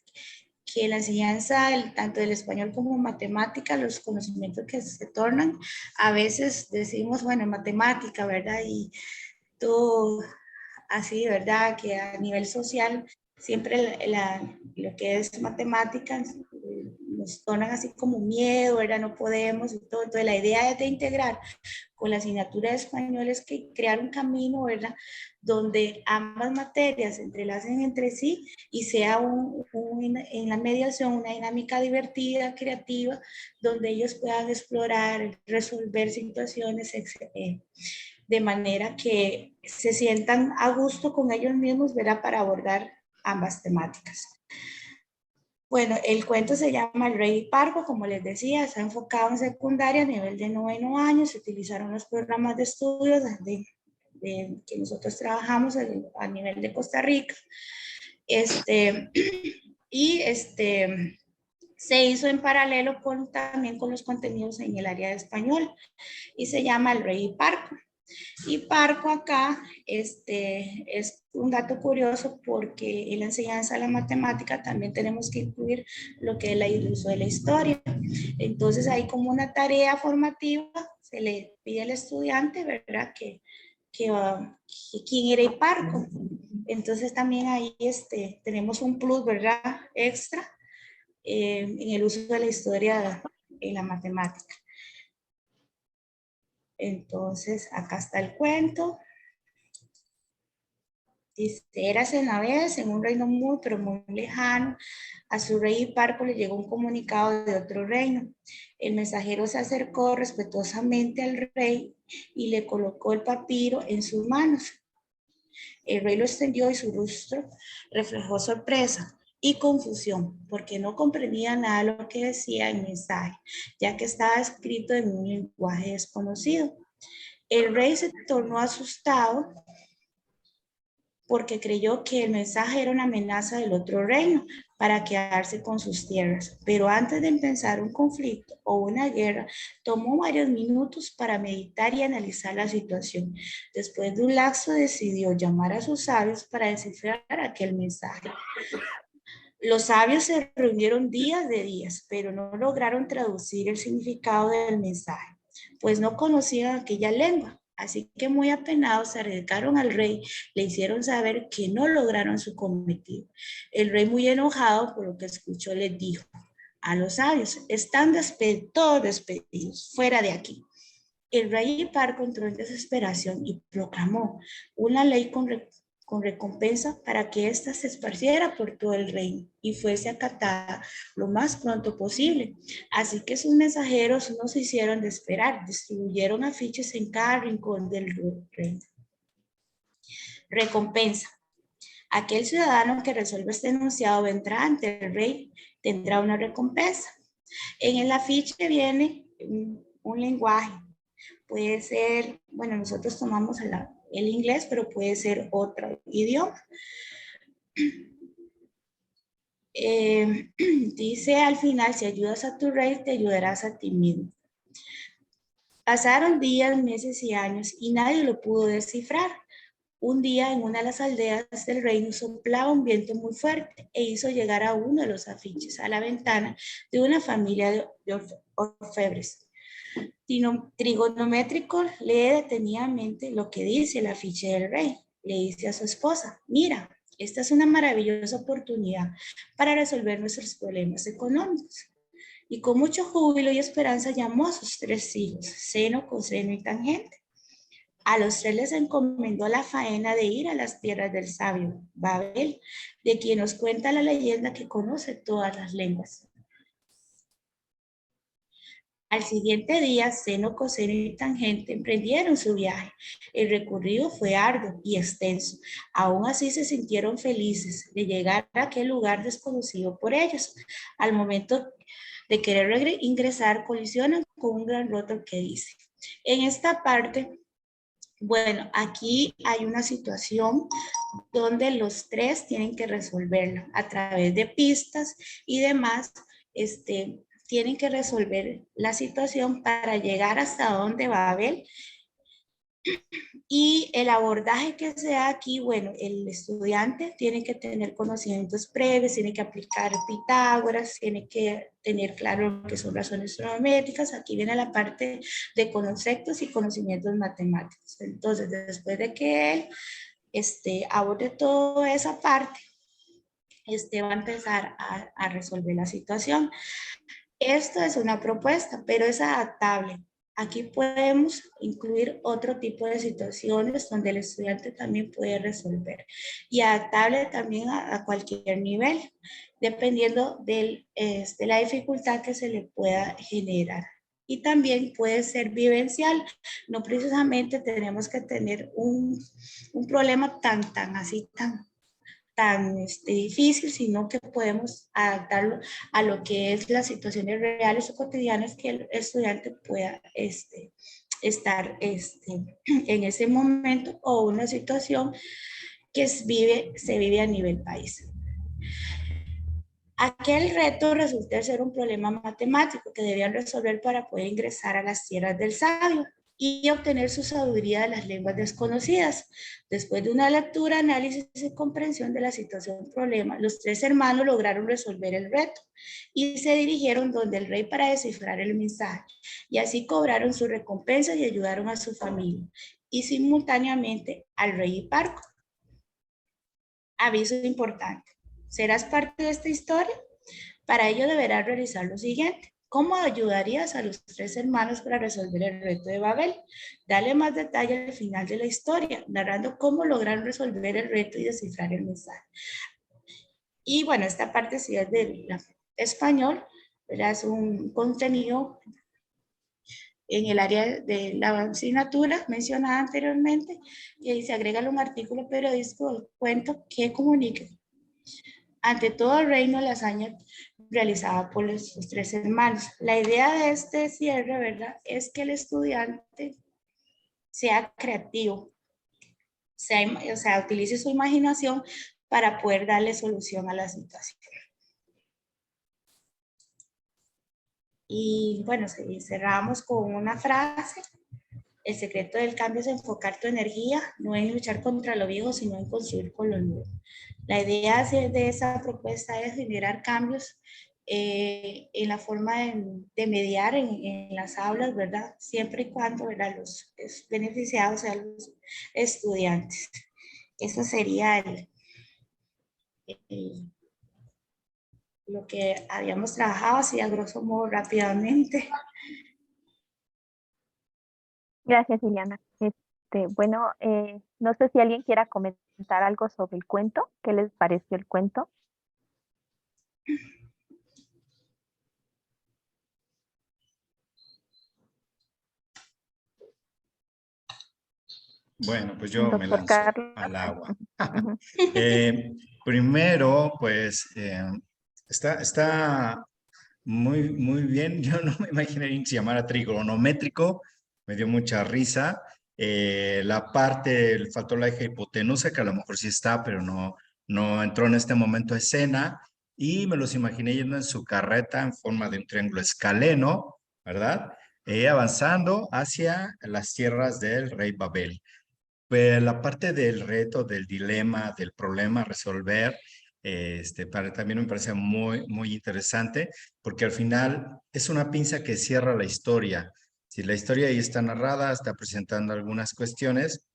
que la enseñanza tanto del español como matemática, los conocimientos que se tornan, a veces decimos, bueno, matemática, ¿verdad? Y todo así, ¿verdad? Que a nivel social siempre lo que es matemática nos tornan así como miedo, ¿verdad? No podemos y todo. Entonces la idea es de integrar con la asignatura de español es que crear un camino, ¿verdad?, donde ambas materias se entrelacen entre sí y sea en la mediación una dinámica divertida, creativa, donde ellos puedan explorar, resolver situaciones, de manera que se sientan a gusto con ellos mismos, ¿verdad?, para abordar ambas temáticas. Bueno, el cuento se llama El Rey y Parco, como les decía, está enfocado en secundaria a nivel de 9º año. Se utilizaron los programas de estudios que nosotros trabajamos a nivel de Costa Rica. Se hizo en paralelo también con los contenidos en el área de español y se llama El Rey y Parco. Y Parco acá es un dato curioso porque en la enseñanza de la matemática también tenemos que incluir lo que es el uso de la historia. Entonces hay como una tarea formativa, se le pide al estudiante, ¿verdad?, que quién era Hiparco. Entonces también ahí tenemos un plus, ¿verdad?, extra en el uso de la historia en la matemática. Entonces, acá está el cuento. Dice, érase una vez en un reino muy, pero muy lejano, a su rey Hiparco le llegó un comunicado de otro reino. El mensajero se acercó respetuosamente al rey y le colocó el papiro en sus manos. El rey lo extendió y su rostro reflejó sorpresa y confusión, porque no comprendía nada de lo que decía el mensaje, ya que estaba escrito en un lenguaje desconocido. El rey se tornó asustado porque creyó que el mensaje era una amenaza del otro reino para quedarse con sus tierras. Pero antes de empezar un conflicto o una guerra, tomó varios minutos para meditar y analizar la situación. Después de un lapso decidió llamar a sus sabios para descifrar aquel mensaje. Los sabios se reunieron días de días, pero no lograron traducir el significado del mensaje, pues no conocían aquella lengua. Así que muy apenados se acercaron al rey, le hicieron saber que no lograron su cometido. El rey, muy enojado por lo que escuchó, les dijo a los sabios, están todos despedidos, fuera de aquí. El rey Hiparco entró en desesperación y proclamó una ley con recompensa para que ésta se esparciera por todo el reino y fuese acatada lo más pronto posible. Así que sus mensajeros no se hicieron de esperar, distribuyeron afiches en cada rincón del reino. Recompensa. Aquel ciudadano que resuelva este enunciado vendrá ante el rey, tendrá una recompensa. En el afiche viene un lenguaje. Puede ser, bueno, nosotros tomamos el inglés, pero puede ser otro idioma. Dice al final, si ayudas a tu rey, te ayudarás a ti mismo. Pasaron días, meses y años y nadie lo pudo descifrar. Un día en una de las aldeas del reino soplaba un viento muy fuerte e hizo llegar a uno de los afiches a la ventana de una familia de orfebres. Trigonométrico lee detenidamente lo que dice el afiche del rey. Le dice a su esposa, mira, esta es una maravillosa oportunidad para resolver nuestros problemas económicos. Y con mucho júbilo y esperanza llamó a sus 3 hijos, seno, coseno y tangente. A los 3 les encomendó la faena de ir a las tierras del sabio, Babel, de quien nos cuenta la leyenda que conoce todas las lenguas. Al siguiente día, seno, coseno y tangente emprendieron su viaje. El recorrido fue arduo y extenso. Aún así se sintieron felices de llegar a aquel lugar desconocido por ellos. Al momento de querer ingresar, colisionan con un gran rótulo que dice, en esta parte, bueno, aquí hay una situación donde los 3 tienen que resolverla a través de pistas y demás, tienen que resolver la situación para llegar hasta donde Babel Y el abordaje que se da aquí, bueno, el estudiante tiene que tener conocimientos previos, tiene que aplicar Pitágoras, tiene que tener claro lo que son razones trigonométricas. Aquí viene la parte de conceptos y conocimientos matemáticos. Entonces, después de que él aborde toda esa parte, va a empezar a resolver la situación. Esto es una propuesta, pero es adaptable. Aquí podemos incluir otro tipo de situaciones donde el estudiante también puede resolver y adaptable también a cualquier nivel, dependiendo de la dificultad que se le pueda generar. Y también puede ser vivencial, no precisamente tenemos que tener un problema tan difícil, sino que podemos adaptarlo a lo que es las situaciones reales o cotidianas que el estudiante pueda estar en ese momento, o una situación que se vive a nivel país. Aquel reto resulta ser un problema matemático que debían resolver para poder ingresar a las tierras del sabio y obtener su sabiduría de las lenguas desconocidas. Después de una lectura, análisis y comprensión de la situación problema, los tres hermanos lograron resolver el reto y se dirigieron donde el rey para descifrar el mensaje, y así cobraron su recompensa y ayudaron a su familia y simultáneamente al rey Hiparco. Aviso importante: ¿serás parte de esta historia? Para ello deberás realizar lo siguiente. ¿Cómo ayudarías a los tres hermanos para resolver el reto de Babel? Dale más detalle al final de la historia, narrando cómo lograron resolver el reto y descifrar el mensaje. Y bueno, esta parte sí es del español, pero es un contenido en el área de la asignatura mencionada anteriormente, y ahí se agrega un artículo periodístico del cuento que comunique ante todo el reino la hazaña realizada por los tres hermanos. La idea de este cierre, ¿verdad?, es que el estudiante sea creativo, utilice su imaginación para poder darle solución a la situación. Y bueno, cerramos con una frase. El secreto del cambio es enfocar tu energía, no en luchar contra lo viejo, sino en construir con lo nuevo. La idea de esa propuesta es generar cambios en la forma de mediar en las aulas, ¿verdad? Siempre y cuando, ¿verdad?, los beneficiados sean los estudiantes. Eso sería lo que habíamos trabajado, así a grosso modo, rápidamente. Gracias, Ileana. Bueno, no sé si alguien quiera comentar algo sobre el cuento. ¿Qué les pareció el cuento? Bueno, pues yo me Doctor lanzo Carlos. al agua. Ujú. Primero, pues, está muy bien. Yo no me imaginaría que se llamara trigonométrico. Me dio mucha risa. La parte, faltó la eje hipotenusa, que a lo mejor sí está, pero no entró en este momento a escena. Y me los imaginé yendo en su carreta en forma de un triángulo escaleno, ¿verdad? Avanzando hacia las tierras del rey Babel. Pues la parte del reto, del dilema, del problema a resolver, también me parece muy interesante, porque al final es una pinza que cierra la historia. Si la historia ahí está narrada, está presentando algunas cuestiones,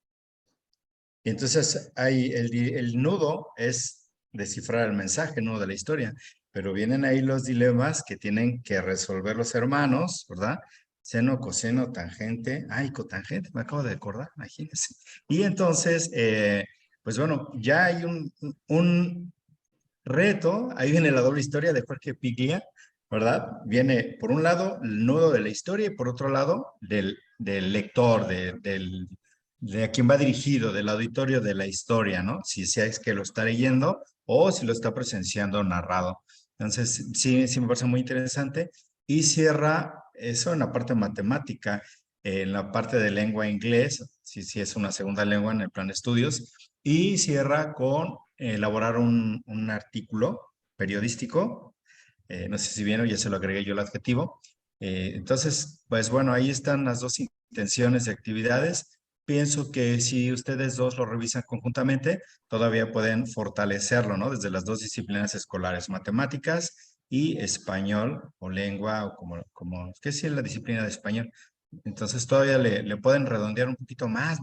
y entonces el nudo es descifrar el mensaje, el nudo de la historia, pero vienen ahí los dilemas que tienen que resolver los hermanos, ¿verdad? Seno, coseno, tangente. Ay, cotangente, me acabo de acordar, imagínense. Y entonces, pues bueno, ya hay un reto. Ahí viene la doble historia de Jorge Piglia, ¿verdad? Viene por un lado el nudo de la historia y por otro lado del lector, de a quien va dirigido, del auditorio de la historia, ¿no? Si es que lo está leyendo o si lo está presenciando narrado. Entonces, sí me parece muy interesante. Y cierra eso en la parte matemática, en la parte de lengua inglés, sí es una segunda lengua en el plan de estudios, y cierra con elaborar un artículo periodístico. No sé si bien o ya se lo agregué yo el adjetivo. Entonces, pues bueno, ahí están las dos intenciones de actividades. pienso que si ustedes dos lo revisan conjuntamente, todavía pueden fortalecerlo, ¿no? Desde las dos disciplinas escolares, matemáticas y español o lengua o ¿qué es la disciplina de español? Entonces todavía le pueden redondear un poquito más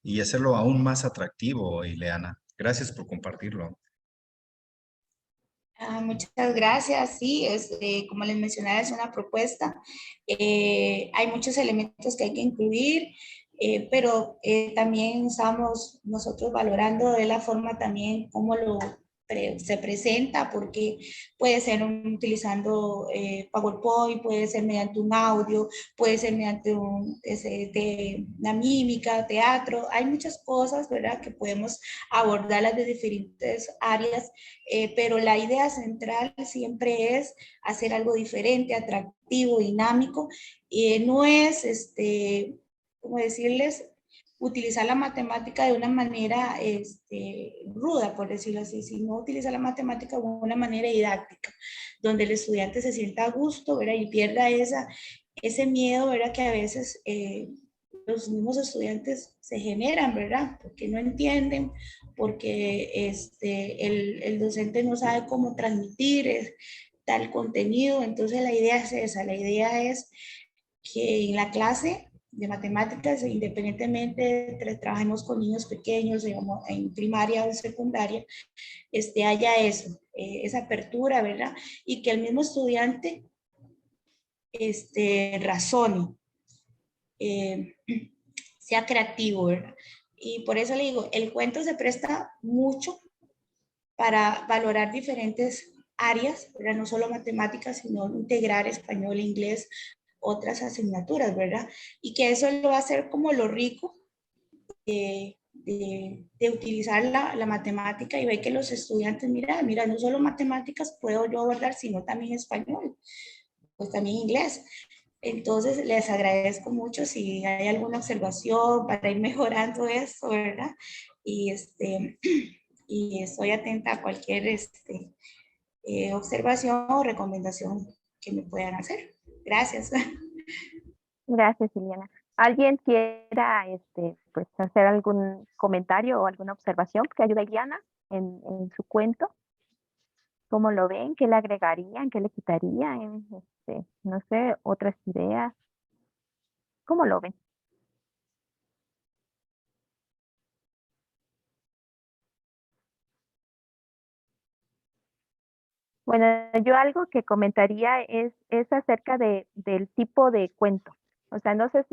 y hacerlo aún más atractivo, Ileana. Gracias por compartirlo. Muchas gracias. Sí, como les mencionaba, es una propuesta. Hay muchos elementos que hay que incluir, pero también estamos nosotros valorando de la forma también cómo se presenta, porque puede ser utilizando PowerPoint, puede ser mediante un audio, puede ser mediante una mímica, teatro. Hay muchas cosas, ¿verdad?, que podemos abordarlas de diferentes áreas, pero la idea central siempre es hacer algo diferente, atractivo, dinámico. No es, ¿cómo decirles?, utilizar la matemática de una manera ruda, por decirlo así, sino utilizar la matemática de una manera didáctica, donde el estudiante se sienta a gusto, ¿verdad?, y pierda ese miedo, ¿verdad?, que a veces los mismos estudiantes se generan, ¿verdad?, porque no entienden, porque el docente no sabe cómo transmitir tal contenido. Entonces la idea es esa, la idea es que en la clase de matemáticas, independientemente trabajemos con niños pequeños, digamos, en primaria o en secundaria, haya eso, esa apertura, ¿verdad? Y que el mismo estudiante razone, sea creativo, ¿verdad? Y por eso le digo, el cuento se presta mucho para valorar diferentes áreas, ¿verdad? No solo matemáticas, sino integrar español, inglés, otras asignaturas, ¿verdad? Y que eso lo va a hacer como lo rico de utilizar la matemática, y ve que los estudiantes, mira, no solo matemáticas puedo yo abordar, sino también español, pues también inglés. Entonces, les agradezco mucho si hay alguna observación para ir mejorando eso, ¿verdad? Y, y estoy atenta a cualquier observación o recomendación que me puedan hacer. Gracias. Gracias, Ileana. ¿Alguien quiera pues, hacer algún comentario o alguna observación que ayude a Ileana en su cuento? ¿Cómo lo ven? ¿Qué le agregarían? ¿Qué le quitarían? No sé, otras ideas. ¿Cómo lo ven? Bueno, yo algo que comentaría es acerca del tipo de cuento. O sea, no sé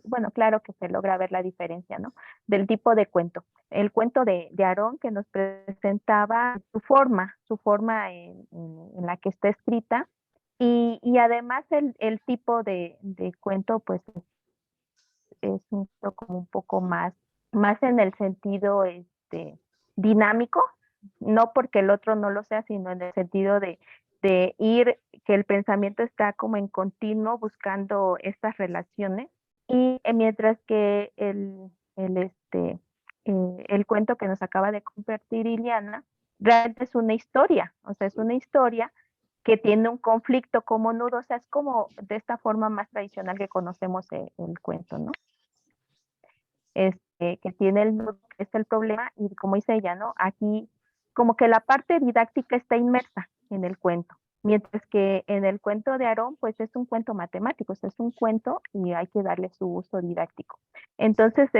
bueno, claro que se logra ver la diferencia, ¿no? Del tipo de cuento. El cuento de Aarón, que nos presentaba su forma en la que está escrita, y además el tipo de cuento, pues es como un poco más en el sentido dinámico, no porque el otro no lo sea, sino en el sentido de ir, que el pensamiento está como en continuo buscando estas relaciones, y mientras que el cuento que nos acaba de compartir Ileana, realmente es una historia, o sea, es una historia que tiene un conflicto como nudo, o sea, es como de esta forma más tradicional que conocemos el cuento, ¿no? Que tiene el nudo, que es el problema, y como dice ella, ¿no? Aquí como que la parte didáctica está inmersa en el cuento, mientras que en el cuento de Aarón, pues es un cuento matemático, o sea, es un cuento y hay que darle su uso didáctico. Entonces,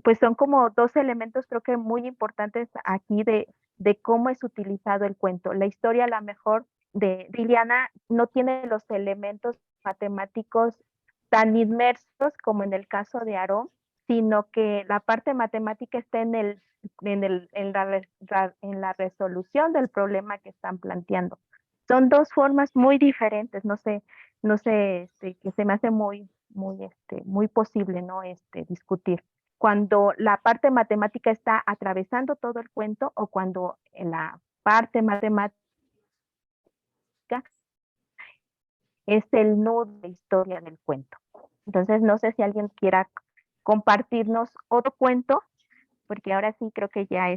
pues son como dos elementos creo que muy importantes aquí de cómo es utilizado el cuento. La historia, a la mejor, de Ileana no tiene los elementos matemáticos tan inmersos como en el caso de Aarón, sino que la parte matemática está en la resolución del problema que están planteando. Son dos formas muy diferentes, no sé, que se me hace muy posible, ¿no? Discutir. Cuando la parte matemática está atravesando todo el cuento, o cuando en la parte matemática es el nudo de historia del cuento. Entonces, no sé si alguien quiera compartirnos otro cuento, porque ahora sí creo que ya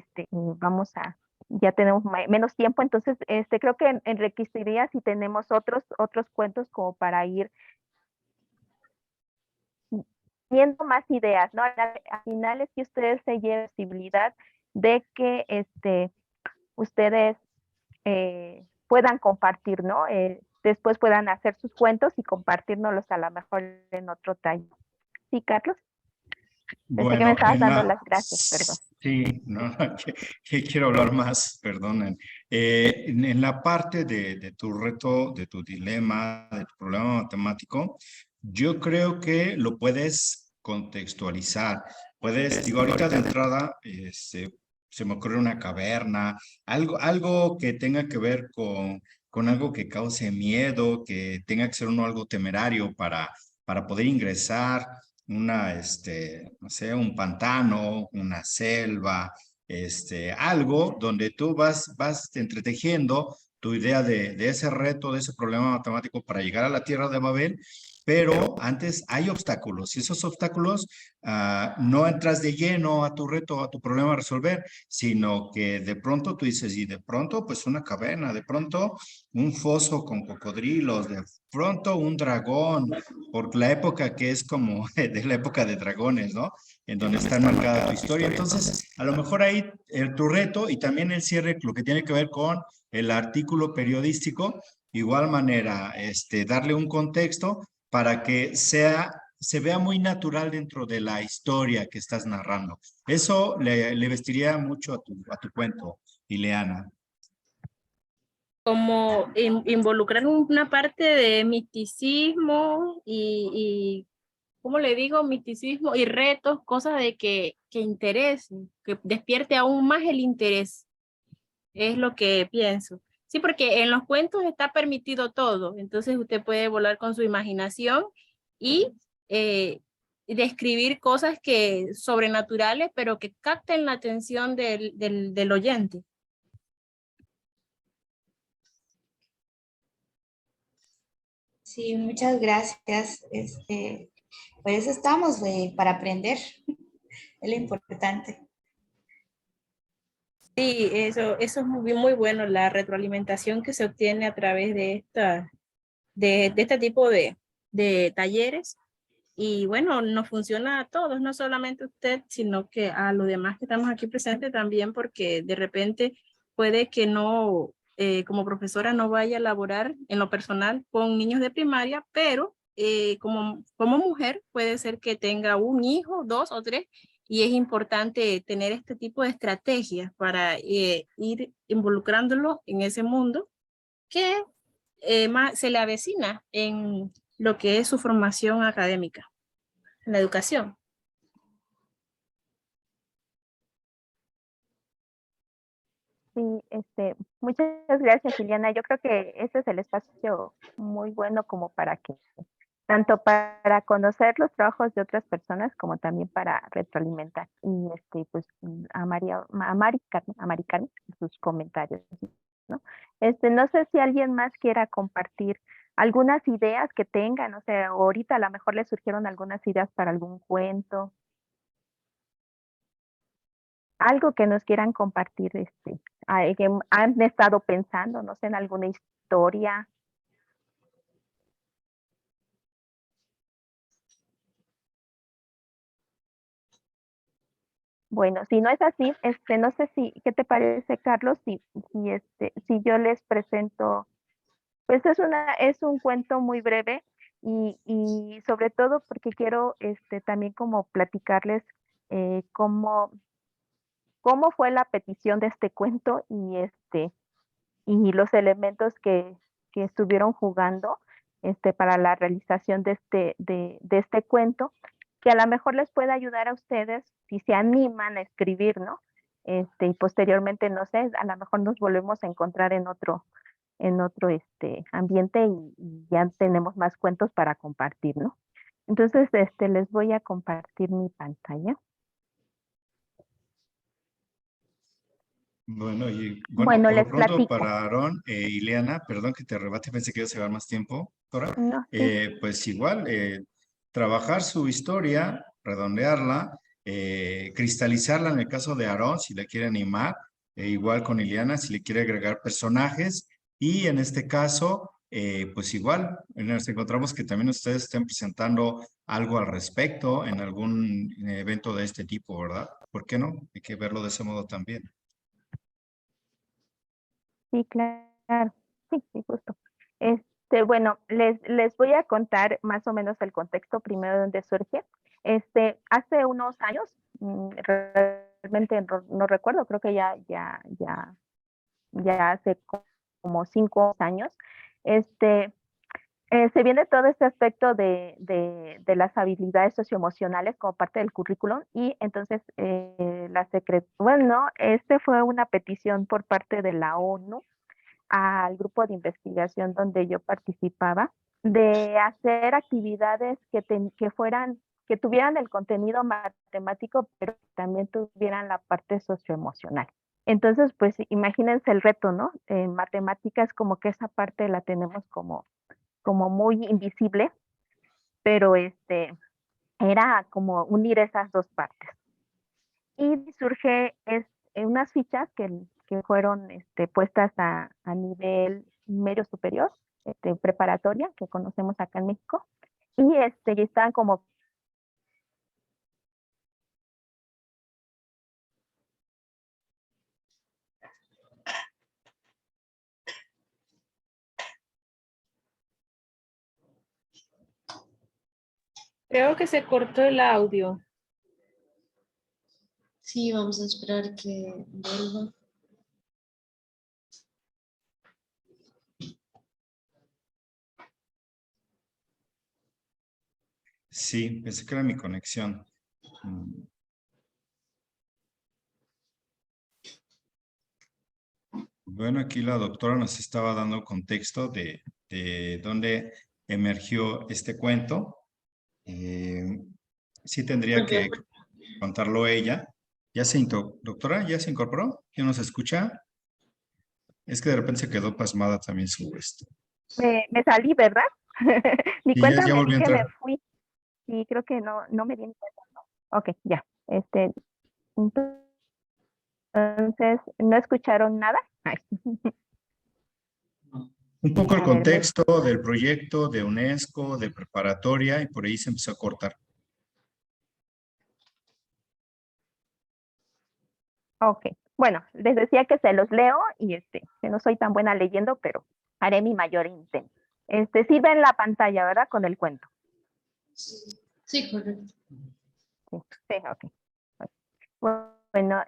ya tenemos menos tiempo, entonces creo que enriquecería si tenemos otros cuentos como para ir teniendo más ideas, ¿no? Al final es que ustedes se lleven posibilidad de que ustedes puedan compartir, ¿no? Después puedan hacer sus cuentos y compartirnos a lo mejor en otro taller. ¿Sí, Carlos? Pensé que me Bueno, estabas dando las gracias, perdón. sí, no, que quiero hablar más, perdonen. En la parte de tu reto, de tu dilema, de tu problema matemático, yo creo que lo puedes contextualizar. Puedes, digo, ahorita de entrada, se me ocurre una caverna, algo que tenga que ver con algo que cause miedo, que tenga que ser uno algo temerario para poder ingresar no sé, un pantano, una selva, algo donde tú vas entretejiendo tu idea de ese reto, de ese problema matemático para llegar a la Tierra de Babel, pero antes hay obstáculos y esos obstáculos no entras de lleno a tu reto, a tu problema a resolver, sino que de pronto tú dices, y de pronto pues una caverna, de pronto un foso con cocodrilos, de pronto un dragón, por la época que es como de la época de dragones, ¿no? En donde está marcada tu historia. Entonces, a lo mejor ahí tu reto y también el cierre, lo que tiene que ver con el artículo periodístico, igual manera, darle un contexto para que se vea muy natural dentro de la historia que estás narrando. Eso le vestiría mucho a tu cuento, Ileana. Como involucrar una parte de misticismo y ¿cómo le digo? Misticismo y retos, cosas de que interesen, que despierte aún más el interés. Es lo que pienso. Sí, porque en los cuentos está permitido todo, entonces usted puede volar con su imaginación y describir cosas sobrenaturales, pero que capten la atención del oyente. Sí, muchas gracias. Por eso estamos, para aprender. Es lo importante. Sí, eso es muy bueno, la retroalimentación que se obtiene a través de este tipo de talleres. Y bueno, nos funciona a todos, no solamente a usted, sino que a los demás que estamos aquí presentes también, porque de repente puede que no, como profesora no vaya a laborar en lo personal con niños de primaria, pero como mujer puede ser que tenga un hijo, 2 o 3, y es importante tener este tipo de estrategias para ir involucrándolo en ese mundo que más se le avecina en lo que es su formación académica, en la educación. Sí, muchas gracias, Ileana. Yo creo que ese es el espacio muy bueno como para que, tanto para conocer los trabajos de otras personas como también para retroalimentar. Y pues a Mari Carmen, sus comentarios, ¿no? No sé si alguien más quiera compartir algunas ideas que tengan, o sea, ahorita a lo mejor les surgieron algunas ideas para algún cuento. Algo que nos quieran compartir, que han estado pensando, no sé, en alguna historia. Bueno, si no es así, no sé ¿qué te parece, Carlos? Si yo les presento, pues es un cuento muy breve y sobre todo porque quiero, también como platicarles cómo fue la petición de este cuento y los elementos que estuvieron jugando para la realización de este cuento, que a lo mejor les puede ayudar a ustedes si se animan a escribir, ¿no? Y posteriormente, no sé, a lo mejor nos volvemos a encontrar en otro ambiente y ya tenemos más cuentos para compartir, ¿no? Entonces, les voy a compartir mi pantalla. Bueno, Bueno, por lo les pronto platico. para Aarón Ileana, perdón que te arrebate, pensé que iba a llevar más tiempo, Dora. No, sí. Pues igual, trabajar su historia, redondearla, cristalizarla en el caso de Aarón, si la quiere animar, igual con Ileana, si le quiere agregar personajes, y en este caso, pues igual, nos encontramos que también ustedes estén presentando algo al respecto en algún evento de este tipo, ¿verdad? ¿Por qué no? Hay que verlo de ese modo también. Sí, claro. Sí, sí, justo. Bueno, les voy a contar más o menos el contexto primero de donde surge. Hace unos años, realmente no recuerdo, creo que ya hace como 5 años, se viene todo este aspecto de las habilidades socioemocionales como parte del currículum y entonces fue una petición por parte de la ONU al grupo de investigación donde yo participaba de hacer actividades que tuvieran el contenido matemático, pero también tuvieran la parte socioemocional. Entonces, pues imagínense el reto, ¿no? En matemáticas como que esa parte la tenemos como muy invisible, pero era como unir esas dos partes. Y surge unas fichas que fueron puestas a nivel medio superior, preparatoria, que conocemos acá en México, y estaban como Creo que se cortó el audio. Sí, vamos a esperar que vuelva. Sí, pensé que era mi conexión. Bueno, aquí la doctora nos estaba dando contexto de dónde emergió este cuento. Sí tendría que contarlo ella. Doctora, ¿ya se incorporó? ¿Ya nos escucha? Es que de repente se quedó pasmada también su me salí, ¿verdad? Ni Y cuenta ya me volvió di a que me entrar. fui. Y creo que no me di ni cuenta. ¿No? Ok, ya. Entonces, ¿no escucharon nada? Ay. Un poco el A ver, contexto del proyecto de UNESCO, de preparatoria, y por ahí se empezó a cortar. ok. Bueno, les decía que se los leo y que no soy tan buena leyendo, pero haré mi mayor intento. Sí ven la pantalla, ¿verdad? Con el cuento. Sí, correcto. Sí, sí, ok. Bueno,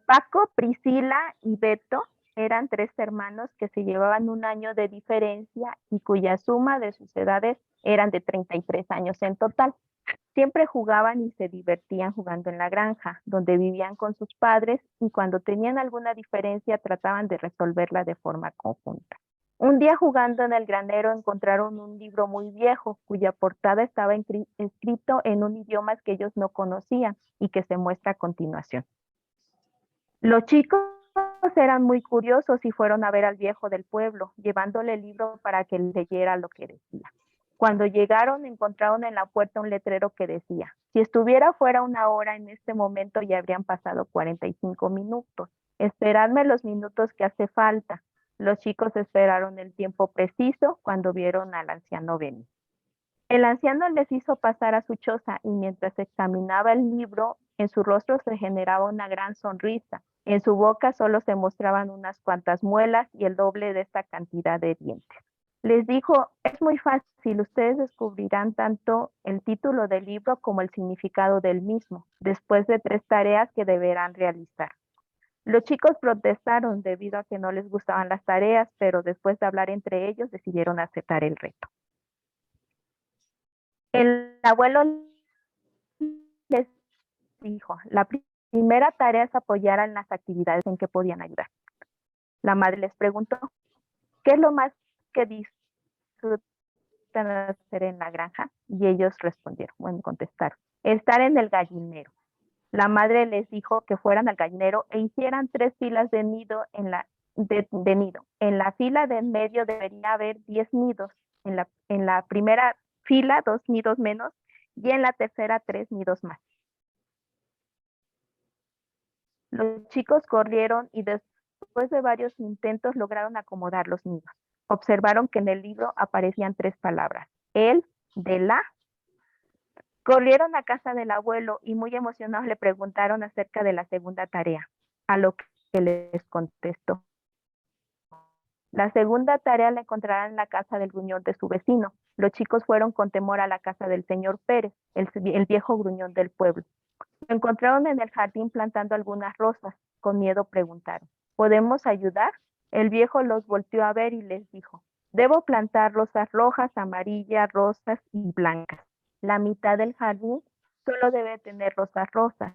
Paco, Priscila y Beto eran 3 hermanos que se llevaban 1 año de diferencia y cuya suma de sus edades eran de 33 años en total. Siempre jugaban y se divertían jugando en la granja, donde vivían con sus padres y cuando tenían alguna diferencia trataban de resolverla de forma conjunta. Un día jugando en el granero encontraron un libro muy viejo cuya portada estaba escrito en un idioma que ellos no conocían y que se muestra a continuación. Los chicos eran muy curiosos y fueron a ver al viejo del pueblo, llevándole el libro para que leyera lo que decía. Cuando llegaron, encontraron en la puerta un letrero que decía: si estuviera fuera 1 hora en este momento ya habrían pasado 45 minutos. Esperadme los minutos que hace falta. Los chicos esperaron el tiempo preciso cuando vieron al anciano venir. El anciano les hizo pasar a su choza y mientras examinaba el libro, en su rostro se generaba una gran sonrisa. En su boca solo se mostraban unas cuantas muelas y el doble de esta cantidad de dientes. Les dijo: es muy fácil, ustedes descubrirán tanto el título del libro como el significado del mismo, después de 3 tareas que deberán realizar. Los chicos protestaron debido a que no les gustaban las tareas, pero después de hablar entre ellos decidieron aceptar el reto. El abuelo les dijo: la primera tarea es apoyar en las actividades en que podían ayudar. La madre les preguntó: ¿qué es lo más que disfrutan hacer en la granja? Y ellos contestaron: estar en el gallinero. La madre les dijo que fueran al gallinero e hicieran 3 filas de nido de nido. En la fila de en medio debería haber 10 nidos. En la primera fila 2 nidos menos y en la tercera 3 nidos más. Los chicos corrieron y después de varios intentos lograron acomodar los nidos. Observaron que en el libro aparecían 3 palabras: el, de la Corrieron a casa del abuelo y muy emocionados le preguntaron acerca de la segunda tarea, a lo que les contestó. La segunda tarea la encontrarán en la casa del gruñón de su vecino. Los chicos fueron con temor a la casa del señor Pérez, el viejo gruñón del pueblo. Lo encontraron en el jardín plantando algunas rosas. Con miedo preguntaron, ¿podemos ayudar? El viejo los volteó a ver y les dijo, debo plantar rosas rojas, amarillas, rosas y blancas. La mitad del jardín solo debe tener rosas rosas.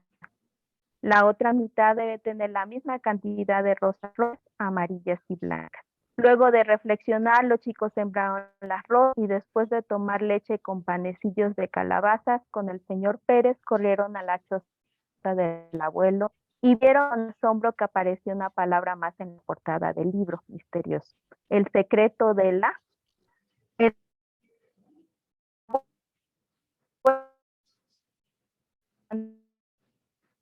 La otra mitad debe tener la misma cantidad de rosas rojas, amarillas y blancas. Luego de reflexionar, los chicos sembraron las rosas y después de tomar leche con panecillos de calabazas con el señor Pérez, corrieron a la choza del abuelo y vieron con asombro que apareció una palabra más en la portada del libro misterioso. El secreto de la...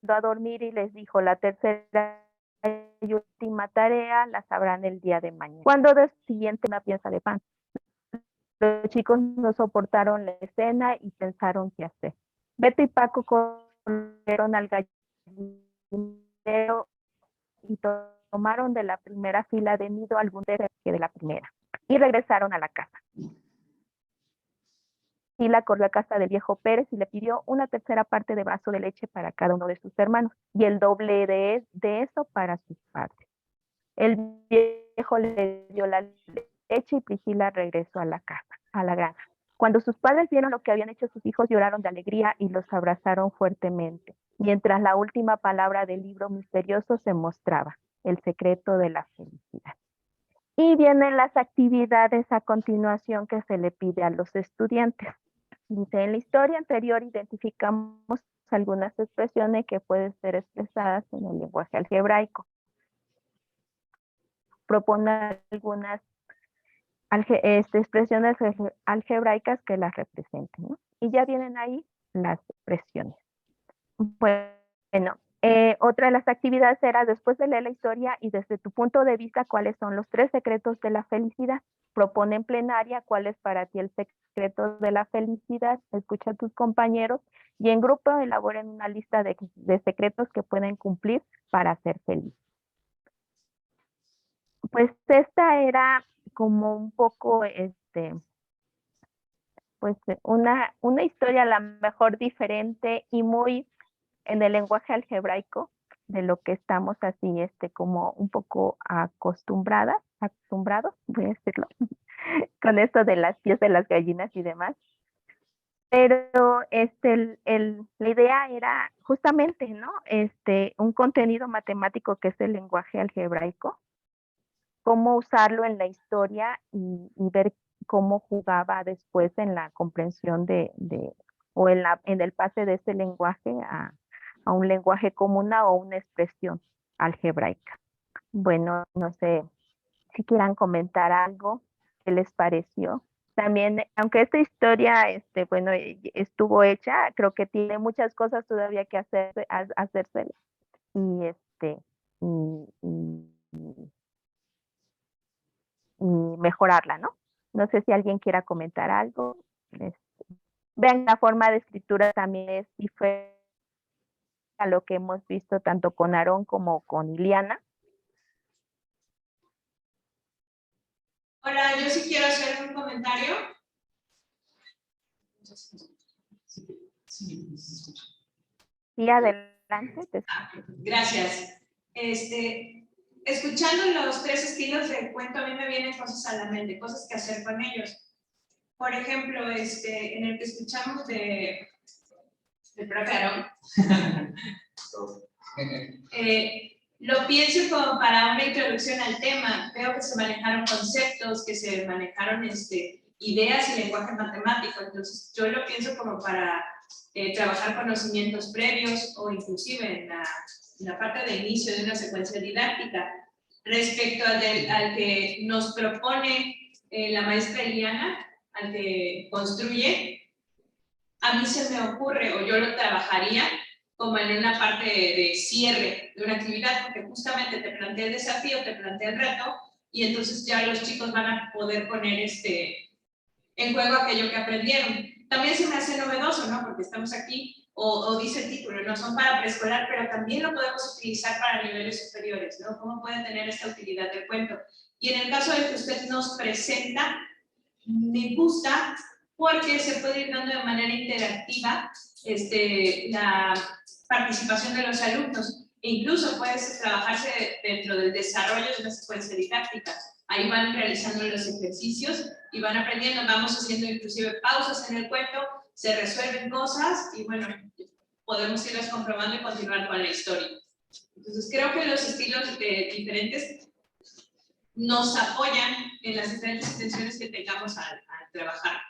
A dormir y les dijo, la tercera y última tarea la sabrán el día de mañana. Cuando del siguiente una pieza de pan. Los chicos no soportaron la escena y pensaron qué hacer. Beto y Paco corrieron al gallinero y tomaron de la primera fila de nido algún que de la primera y regresaron a la casa. Sila corrió a casa del viejo Pérez y le pidió una tercera parte de vaso de leche para cada uno de sus hermanos y el doble de eso para sus padres. El viejo le dio la leche y Priscila regresó a la casa, a la granja. Cuando sus padres vieron lo que habían hecho sus hijos, lloraron de alegría y los abrazaron fuertemente, mientras la última palabra del libro misterioso se mostraba, el secreto de la felicidad. Y vienen las actividades a continuación que se le pide a los estudiantes. Dice, en la historia anterior identificamos algunas expresiones que pueden ser expresadas en el lenguaje algebraico. Propone algunas expresiones algebraicas que las representen, ¿no? Y ya vienen ahí las expresiones. Bueno, otra de las actividades era después de leer la historia y desde tu punto de vista, ¿cuáles son los 3 secretos de la felicidad? Propone en plenaria cuál es para ti el secreto de la felicidad, escucha a tus compañeros y en grupo elaboren una lista de secretos que pueden cumplir para ser feliz. Pues esta era como un poco, pues una historia a lo mejor diferente y muy en el lenguaje algebraico de lo que estamos así, como un poco acostumbrados, voy a decirlo, con esto de las pies de las gallinas y demás. Pero la idea era justamente, ¿no? Un contenido matemático que es el lenguaje algebraico, cómo usarlo en la historia y ver cómo jugaba después en la comprensión o en el pase de ese lenguaje a un lenguaje común o una expresión algebraica. Bueno, no sé si quieran comentar algo, ¿qué les pareció? También, aunque esta historia, bueno, estuvo hecha, creo que tiene muchas cosas todavía que hacerse y y mejorarla, ¿no? No sé si alguien quiera comentar algo. Vean, la forma de escritura también es diferente a lo que hemos visto tanto con Aarón como con Ileana. Hola, yo sí quiero hacer un comentario. Sí, adelante. Gracias. Escuchando los 3 estilos de cuento, a mí me vienen cosas a la mente, cosas que hacer con ellos. Por ejemplo, en el que escuchamos del profe Aarón, lo pienso como para una introducción al tema. Veo que se manejaron conceptos, que se manejaron ideas y lenguaje matemático. Entonces, yo lo pienso como para trabajar conocimientos previos o inclusive en la parte de inicio de una secuencia didáctica. Respecto al que nos propone la maestra Ileana, al que construye, a mí se me ocurre, o yo lo trabajaría como en una parte de cierre de una actividad, porque justamente te plantea el desafío, te plantea el reto, y entonces ya los chicos van a poder poner en juego aquello que aprendieron. también se me hace novedoso, ¿no? Porque estamos aquí, o dice el título, no son para preescolar, pero también lo podemos utilizar para niveles superiores, ¿no? ¿Cómo puede tener esta utilidad del cuento? Y en el caso de que usted nos presenta, me gusta porque se puede ir dando de manera interactiva la participación de los alumnos. E incluso puede trabajarse dentro del desarrollo de una secuencia didáctica. Ahí van realizando los ejercicios y van aprendiendo, vamos haciendo inclusive pausas en el cuento, se resuelven cosas y bueno, podemos irlas comprobando y continuar con la historia. Entonces creo que los estilos diferentes nos apoyan en las diferentes intenciones que tengamos al trabajar.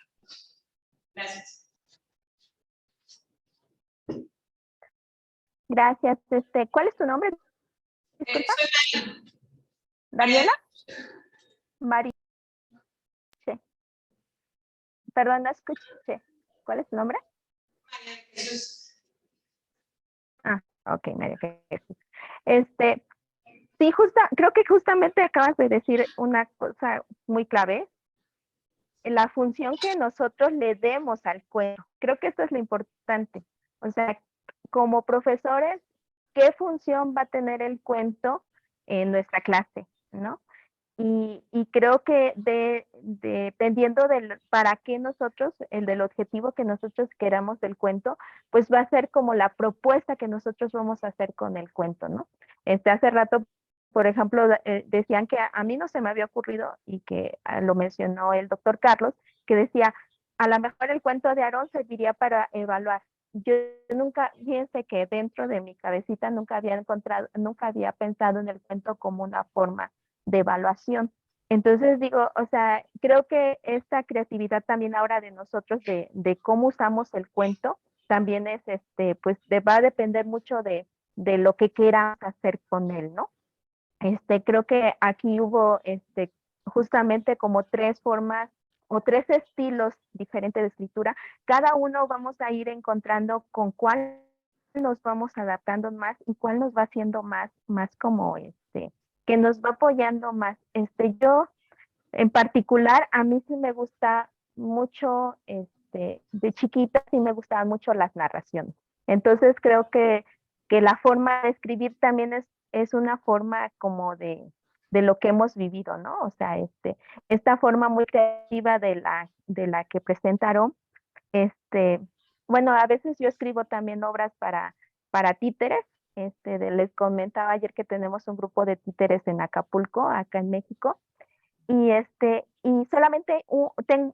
Gracias. Gracias. ¿Cuál es tu nombre? Disculpa. Soy ¿Daniela? Mariche. Perdón, no escuché. ¿Cuál es tu nombre? María Jesús. Ah, ok, María Jesús. Sí, creo que justamente acabas de decir una cosa muy clave. La función que nosotros le demos al cuento. Creo que esto es lo importante. O sea, como profesores, ¿qué función va a tener el cuento en nuestra clase, ¿no? Y creo que dependiendo para qué nosotros, del objetivo que nosotros queramos del cuento, pues va a ser como la propuesta que nosotros vamos a hacer con el cuento, ¿no? Hace rato, por ejemplo, decían que a mí no se me había ocurrido y que lo mencionó el doctor Carlos, que decía, a lo mejor el cuento de Aarón serviría para evaluar. Yo nunca, fíjense que dentro de mi cabecita nunca había pensado en el cuento como una forma de evaluación. Entonces digo, o sea, creo que esta creatividad también ahora de nosotros, de cómo usamos el cuento, también es, pues va a depender mucho de lo que queramos hacer con él, ¿no? Creo que aquí hubo, justamente como 3 formas o 3 estilos diferentes de escritura. Cada uno vamos a ir encontrando con cuál nos vamos adaptando más y cuál nos va haciendo más como que nos va apoyando más. Yo, en particular, a mí sí me gusta mucho, de chiquita sí me gustaban mucho las narraciones. Entonces creo que la forma de escribir también es una forma como de lo que hemos vivido, ¿no? O sea, esta forma muy creativa de la que presentaron, bueno, a veces yo escribo también obras para títeres. Les comentaba ayer que tenemos un grupo de títeres en Acapulco, acá en México, y solamente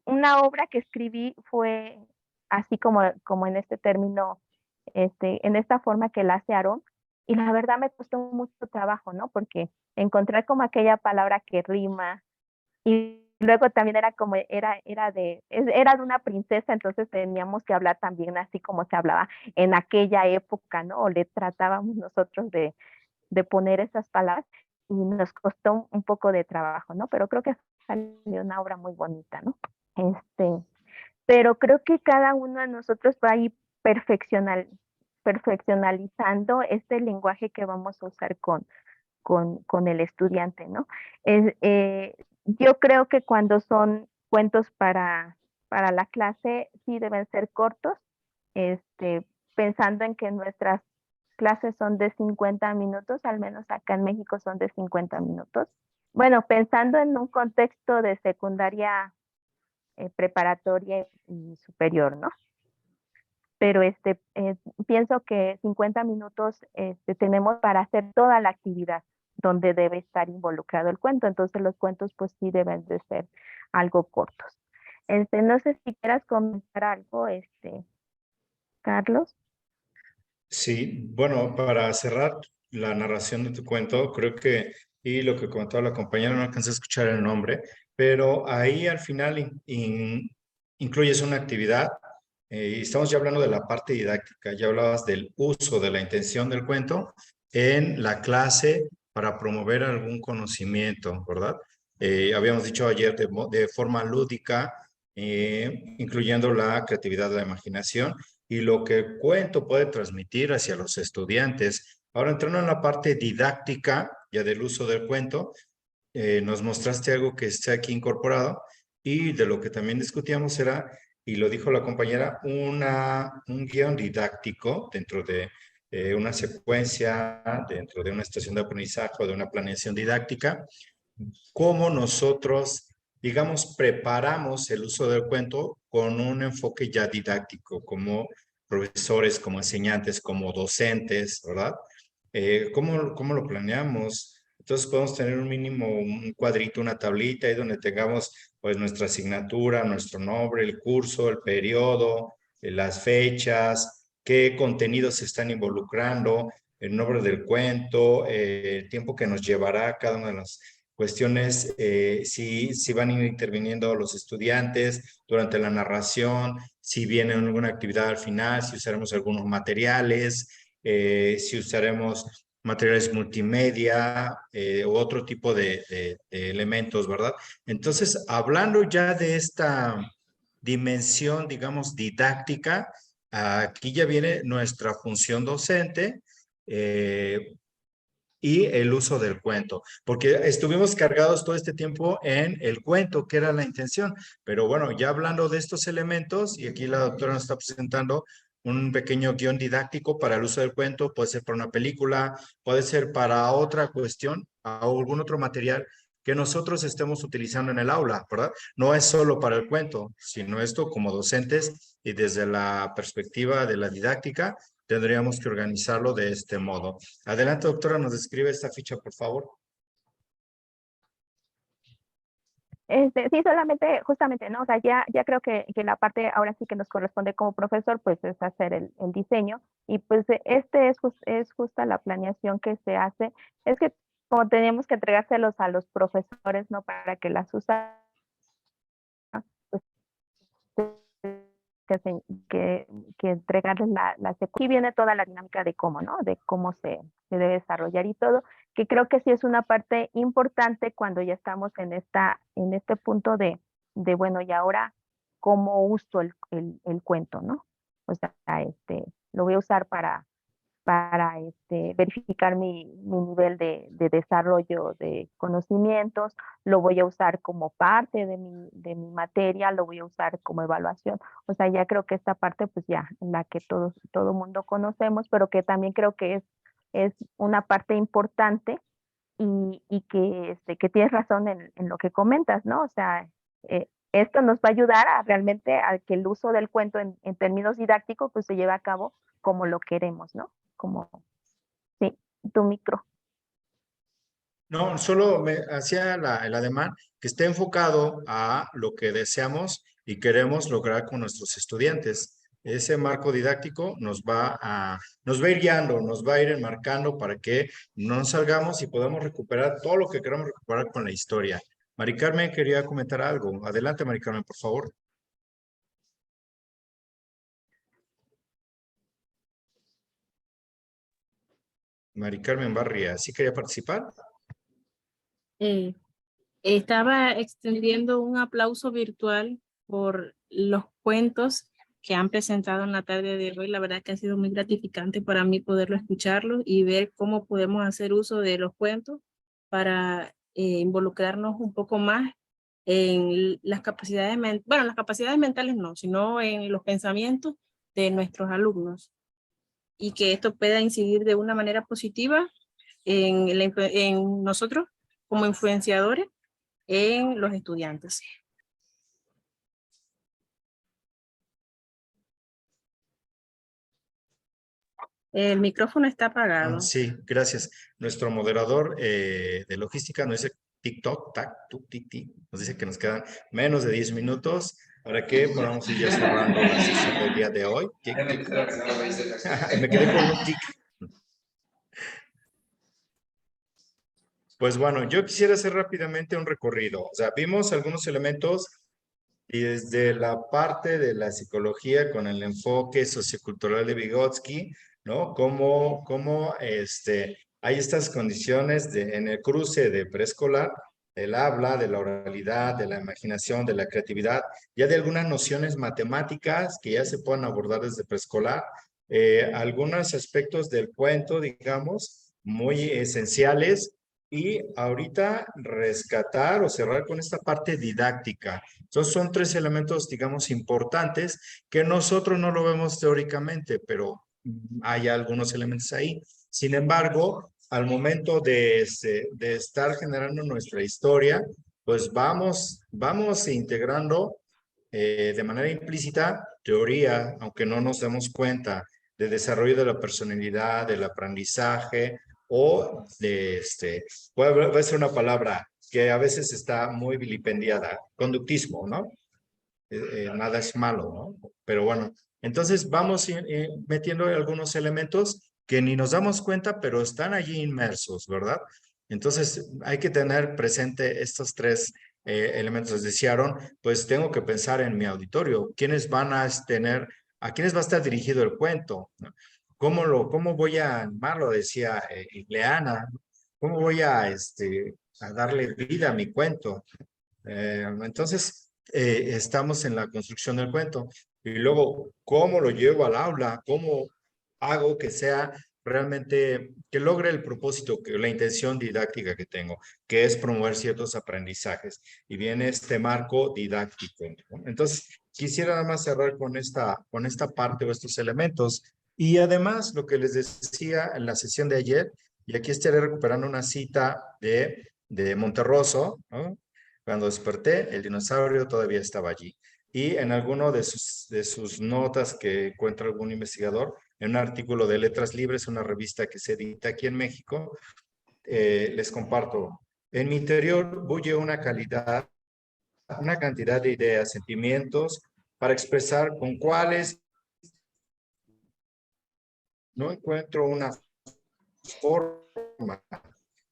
una obra que escribí fue así como en este término, en esta forma que la hace Aarón, y la verdad me costó mucho trabajo, ¿no? Porque encontrar como aquella palabra que rima, y luego también era de una princesa, entonces teníamos que hablar también así como se hablaba en aquella época, ¿no? O le tratábamos nosotros de poner esas palabras y nos costó un poco de trabajo, ¿no? Pero creo que salió una obra muy bonita, ¿no? Pero creo que cada uno de nosotros va a ir perfeccionalizando este lenguaje que vamos a usar con el estudiante, ¿no? Yo creo que cuando son cuentos para la clase, sí deben ser cortos, pensando en que nuestras clases son de 50 minutos, al menos acá en México son de 50 minutos. Bueno, pensando en un contexto de secundaria, preparatoria y superior, ¿no? Pero pienso que 50 minutos tenemos para hacer toda la actividad donde debe estar involucrado el cuento. Entonces los cuentos pues sí deben de ser algo cortos. No sé si quieras comentar algo, Carlos. Sí, bueno, para cerrar la narración de tu cuento, creo que, y lo que comentaba la compañera, no alcancé a escuchar el nombre, pero ahí al final incluyes una actividad, y estamos ya hablando de la parte didáctica, ya hablabas del uso, de la intención del cuento en la clase para promover algún conocimiento, ¿verdad? Habíamos dicho ayer de forma lúdica, incluyendo la creatividad de la imaginación y lo que el cuento puede transmitir hacia los estudiantes. Ahora, entrando en la parte didáctica, ya del uso del cuento, nos mostraste algo que está aquí incorporado y de lo que también discutíamos era y lo dijo la compañera, un guión didáctico dentro de una secuencia, dentro de una estación de aprendizaje o de una planeación didáctica, cómo nosotros, digamos, preparamos el uso del cuento con un enfoque ya didáctico, como profesores, como enseñantes, como docentes, ¿verdad? ¿Cómo lo planeamos? Entonces podemos tener un mínimo, un cuadrito, una tablita, ahí donde tengamos pues nuestra asignatura, nuestro nombre, el curso, el periodo, las fechas, qué contenidos se están involucrando, el nombre del cuento, el tiempo que nos llevará cada una de las cuestiones, si van a ir interviniendo los estudiantes durante la narración, si viene alguna actividad al final, si usaremos algunos materiales, si usaremos materiales multimedia u otro tipo de elementos, ¿verdad? Entonces, hablando ya de esta dimensión, digamos, didáctica, aquí ya viene nuestra función docente, y el uso del cuento, porque estuvimos cargados todo este tiempo en el cuento, que era la intención, pero bueno, ya hablando de estos elementos, y aquí la doctora nos está presentando un pequeño guión didáctico para el uso del cuento, puede ser para una película, puede ser para otra cuestión, o algún otro material que nosotros estemos utilizando en el aula, ¿verdad? No es solo para el cuento, sino esto como docentes y desde la perspectiva de la didáctica, tendríamos que organizarlo de este modo. Adelante, doctora, nos describe esta ficha, por favor. Sí, solamente, justamente, ¿no? O sea, ya creo que la parte ahora sí que nos corresponde como profesor, pues es hacer el diseño. Y pues es justa la planeación que se hace. Es que como teníamos que entregárselos a los profesores, ¿no? Para que las usen, pues que entregarles la secuencia. Y viene toda la dinámica de cómo, ¿no? De cómo se debe desarrollar y todo, que creo que sí es una parte importante cuando ya estamos en este punto de bueno, y ahora, ¿cómo uso el cuento, no? O sea, lo voy a usar para verificar mi nivel de desarrollo de conocimientos, lo voy a usar como parte de mi materia, lo voy a usar como evaluación. O sea, ya creo que esta parte, pues ya, la que todo mundo conocemos, pero que también creo que es una parte importante y que tienes razón en lo que comentas, ¿no? O sea, esto nos va a ayudar realmente a que el uso del cuento en términos didácticos, pues se lleve a cabo como lo queremos, ¿no? Como, sí, tu micro. No, solo me hacía el ademán que esté enfocado a lo que deseamos y queremos lograr con nuestros estudiantes. Ese marco didáctico nos va a ir guiando, nos va a ir enmarcando para que no nos salgamos y podamos recuperar todo lo que queremos recuperar con la historia. Mari Carmen quería comentar algo. Adelante, Mari Carmen, por favor. Mari Carmen Barria, ¿sí quería participar? Estaba extendiendo un aplauso virtual por los cuentos que han presentado en la tarde de hoy. La verdad que ha sido muy gratificante para mí poderlo escucharlo y ver cómo podemos hacer uso de los cuentos para involucrarnos un poco más en las capacidades, bueno, las capacidades mentales no, sino en los pensamientos de nuestros alumnos y que esto pueda incidir de una manera positiva en nosotros como influenciadores en los estudiantes. El micrófono está apagado. Sí, gracias. Nuestro moderador de logística nos dice TikTok, tac, tuk, tic, tic. Nos dice que nos quedan menos de 10 minutos para que podamos ir ya cerrando la sesión del día de hoy. Tic, tic. Me quedé con un tic. Pues bueno, yo quisiera hacer rápidamente un recorrido. O sea, vimos algunos elementos y desde la parte de la psicología con el enfoque sociocultural de Vygotsky, ¿no? Cómo hay estas condiciones en el cruce de preescolar, del habla, de la oralidad, de la imaginación, de la creatividad, ya de algunas nociones matemáticas que ya se pueden abordar desde preescolar, algunos aspectos del cuento, digamos, muy esenciales y ahorita rescatar o cerrar con esta parte didáctica. Entonces son 3 elementos, digamos, importantes que nosotros no lo vemos teóricamente, pero hay algunos elementos ahí. Sin embargo, al momento de estar generando nuestra historia, pues vamos integrando de manera implícita teoría, aunque no nos demos cuenta, de desarrollo de la personalidad, del aprendizaje o de puede ser una palabra que a veces está muy vilipendiada, conductismo, ¿no? Nada es malo, ¿no? Pero bueno, entonces vamos metiendo algunos elementos que ni nos damos cuenta, pero están allí inmersos, ¿verdad? Entonces hay que tener presente estos 3 elementos. Decía Aaron, pues tengo que pensar en mi auditorio, quiénes van a tener, a quiénes va a estar dirigido el cuento, ¿no? ¿Cómo voy a animarlo? Decía Ileana, ¿cómo voy a darle vida a mi cuento? Entonces, estamos en la construcción del cuento. Y luego, ¿cómo lo llevo al aula? ¿Cómo hago que sea realmente, que logre el propósito, la intención didáctica que tengo, que es promover ciertos aprendizajes? Y viene este marco didáctico, ¿no? Entonces, quisiera nada más cerrar con esta parte o estos elementos. Y además, lo que les decía en la sesión de ayer, y aquí estaré recuperando una cita de Monterroso, ¿no? Cuando desperté, el dinosaurio todavía estaba allí. Y en alguno de sus notas que encuentra algún investigador, en un artículo de Letras Libres, una revista que se edita aquí en México, les comparto. En mi interior bulle una cantidad de ideas, sentimientos, para expresar con cuáles no encuentro una forma.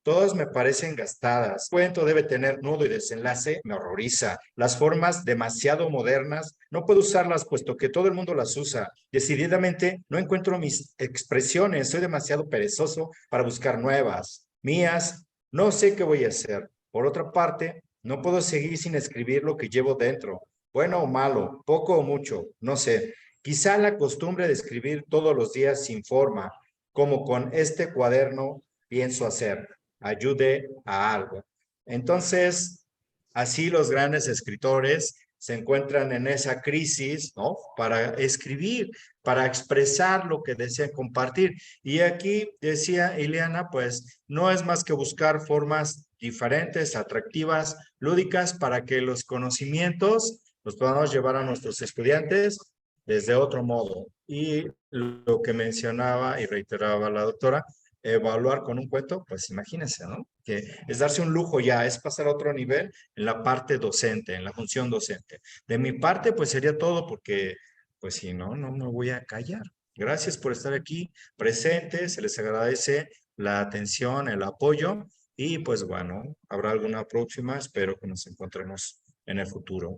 Todas me parecen gastadas. El cuento debe tener nudo y desenlace, me horroriza. Las formas demasiado modernas, no puedo usarlas puesto que todo el mundo las usa. Decididamente no encuentro mis expresiones, soy demasiado perezoso para buscar nuevas. Mías, no sé qué voy a hacer. Por otra parte, no puedo seguir sin escribir lo que llevo dentro. Bueno o malo, poco o mucho, no sé. Quizá la costumbre de escribir todos los días sin forma, como con este cuaderno pienso hacer, ayude a algo. Entonces, así los grandes escritores se encuentran en esa crisis, ¿no? Para escribir, para expresar lo que desean compartir. Y aquí decía Ileana, pues no es más que buscar formas diferentes, atractivas, lúdicas, para que los conocimientos los podamos llevar a nuestros estudiantes desde otro modo. Y lo que mencionaba y reiteraba la doctora, evaluar con un cuento, pues imagínense, ¿no? Que es darse un lujo ya, es pasar a otro nivel en la parte docente, en la función docente. De mi parte, pues sería todo porque, pues si no, no me voy a callar. Gracias por estar aquí presentes, se les agradece la atención, el apoyo y pues bueno, habrá alguna próxima, espero que nos encontremos en el futuro.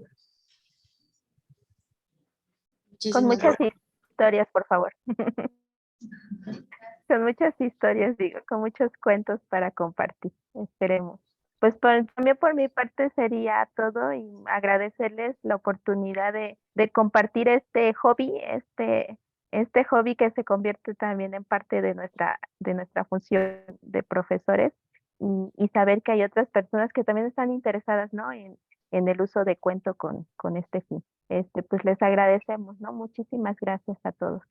Con Muchísimas muchas gracias. historias, por favor. Con muchas historias, digo, con muchos cuentos para compartir. Esperemos. Pues también por mi parte sería todo y agradecerles la oportunidad de compartir este hobby, este hobby que se convierte también en parte de nuestra función de profesores y saber que hay otras personas que también están interesadas, ¿no? En el uso de cuento con este fin. Pues les agradecemos, ¿no? Muchísimas gracias a todos.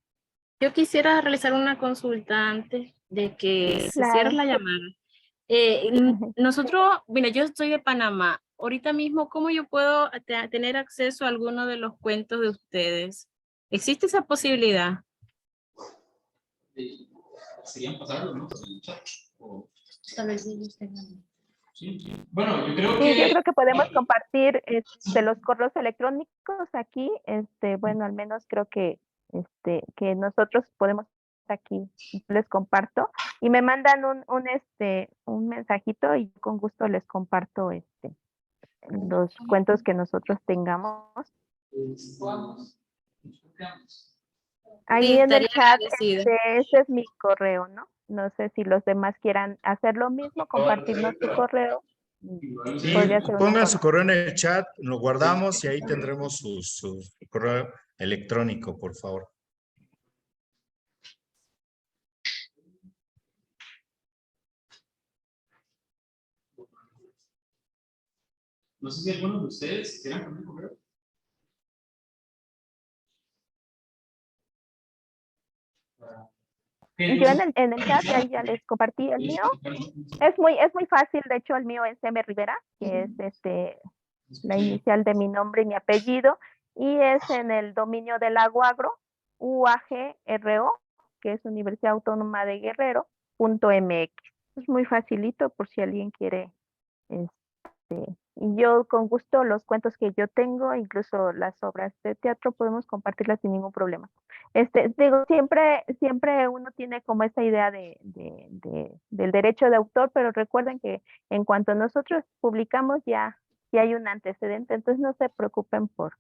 Yo quisiera realizar una consulta antes de que se cierre Claro. la llamada. Nosotros, mira, yo estoy de Panamá. Ahorita mismo, ¿cómo yo puedo tener acceso a alguno de los cuentos de ustedes? ¿Existe esa posibilidad? ¿Serían pasarlos, no? En el chat. Tal vez ellos tengan. Sí. Bueno, yo creo Sí, yo que... creo que podemos compartir los correos electrónicos aquí. Bueno, al menos creo que nosotros podemos aquí, les comparto y me mandan un mensajito y con gusto les comparto los cuentos que nosotros tengamos. Ahí Sí, en el estaría chat, agradecida. ese es mi correo, ¿no? No sé si los demás quieran hacer lo mismo, compartirnos su correo. Sí, Podría ser una pongan su forma. correo en el chat, lo guardamos y ahí tendremos su correo electrónico, por favor. No sé si algunos de ustedes quieran poner el correo. Yo en el chat ya les compartí el mío. Es muy fácil, de hecho el mío es M. Rivera, que es la inicial de mi nombre y mi apellido, y es en el dominio del Aguagro, UAGRO, que es Universidad Autónoma de Guerrero, .mx. Es muy facilito por si alguien quiere. Y yo con gusto los cuentos que yo tengo, incluso las obras de teatro, podemos compartirlas sin ningún problema. Digo, siempre uno tiene como esa idea del derecho de autor, pero recuerden que en cuanto nosotros publicamos ya hay un antecedente, entonces no se preocupen por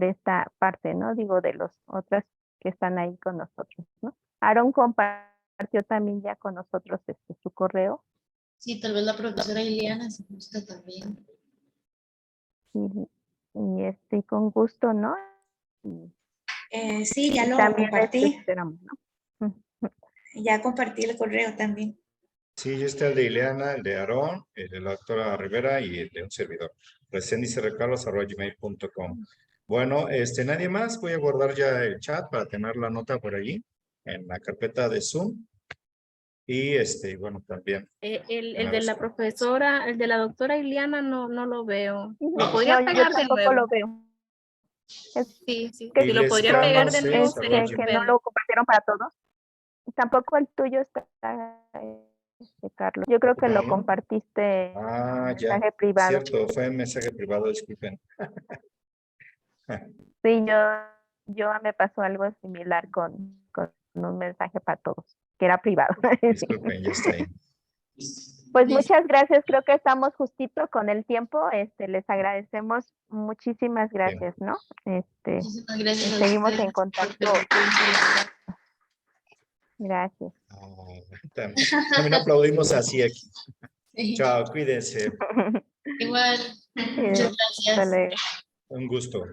esta parte, ¿no? Digo, de los otras que están ahí con nosotros, ¿no? Aaron compartió también ya con nosotros su correo. Sí, tal vez la profesora Ileana se gusta también. Y con gusto, ¿no? Sí, ya lo también compartí. esperamos, ¿no? Ya compartí el correo también. Sí, ya está el de Ileana, el de Aarón, el de la doctora Rivera y el de un servidor. recendicerrecarlos@gmail.com. Bueno, nadie más. Voy a guardar ya el chat para tener la nota por allí en la carpeta de Zoom. Y bueno, también. El de la profesora, el de la doctora Ileana no lo veo. No, ¿Lo podría pegar yo de tampoco nuevo? lo veo. Sí. Y Si lo podría pegar de nuevo sería que no lo compartieron para todos. Tampoco el tuyo está, Carlos. Yo creo que lo compartiste en mensaje privado. Cierto, fue en mensaje privado, disculpen. Sí, yo me pasó algo similar con un mensaje para todos, que era privado. Disculpen, ya está ahí. Pues muchas gracias, creo que estamos justito con el tiempo, les agradecemos, muchísimas gracias, ¿no? Muchísimas gracias. Seguimos en contacto. Gracias. También aplaudimos así aquí. Sí. Chao, cuídense. Igual, muchas gracias. Hasta luego. Un gusto.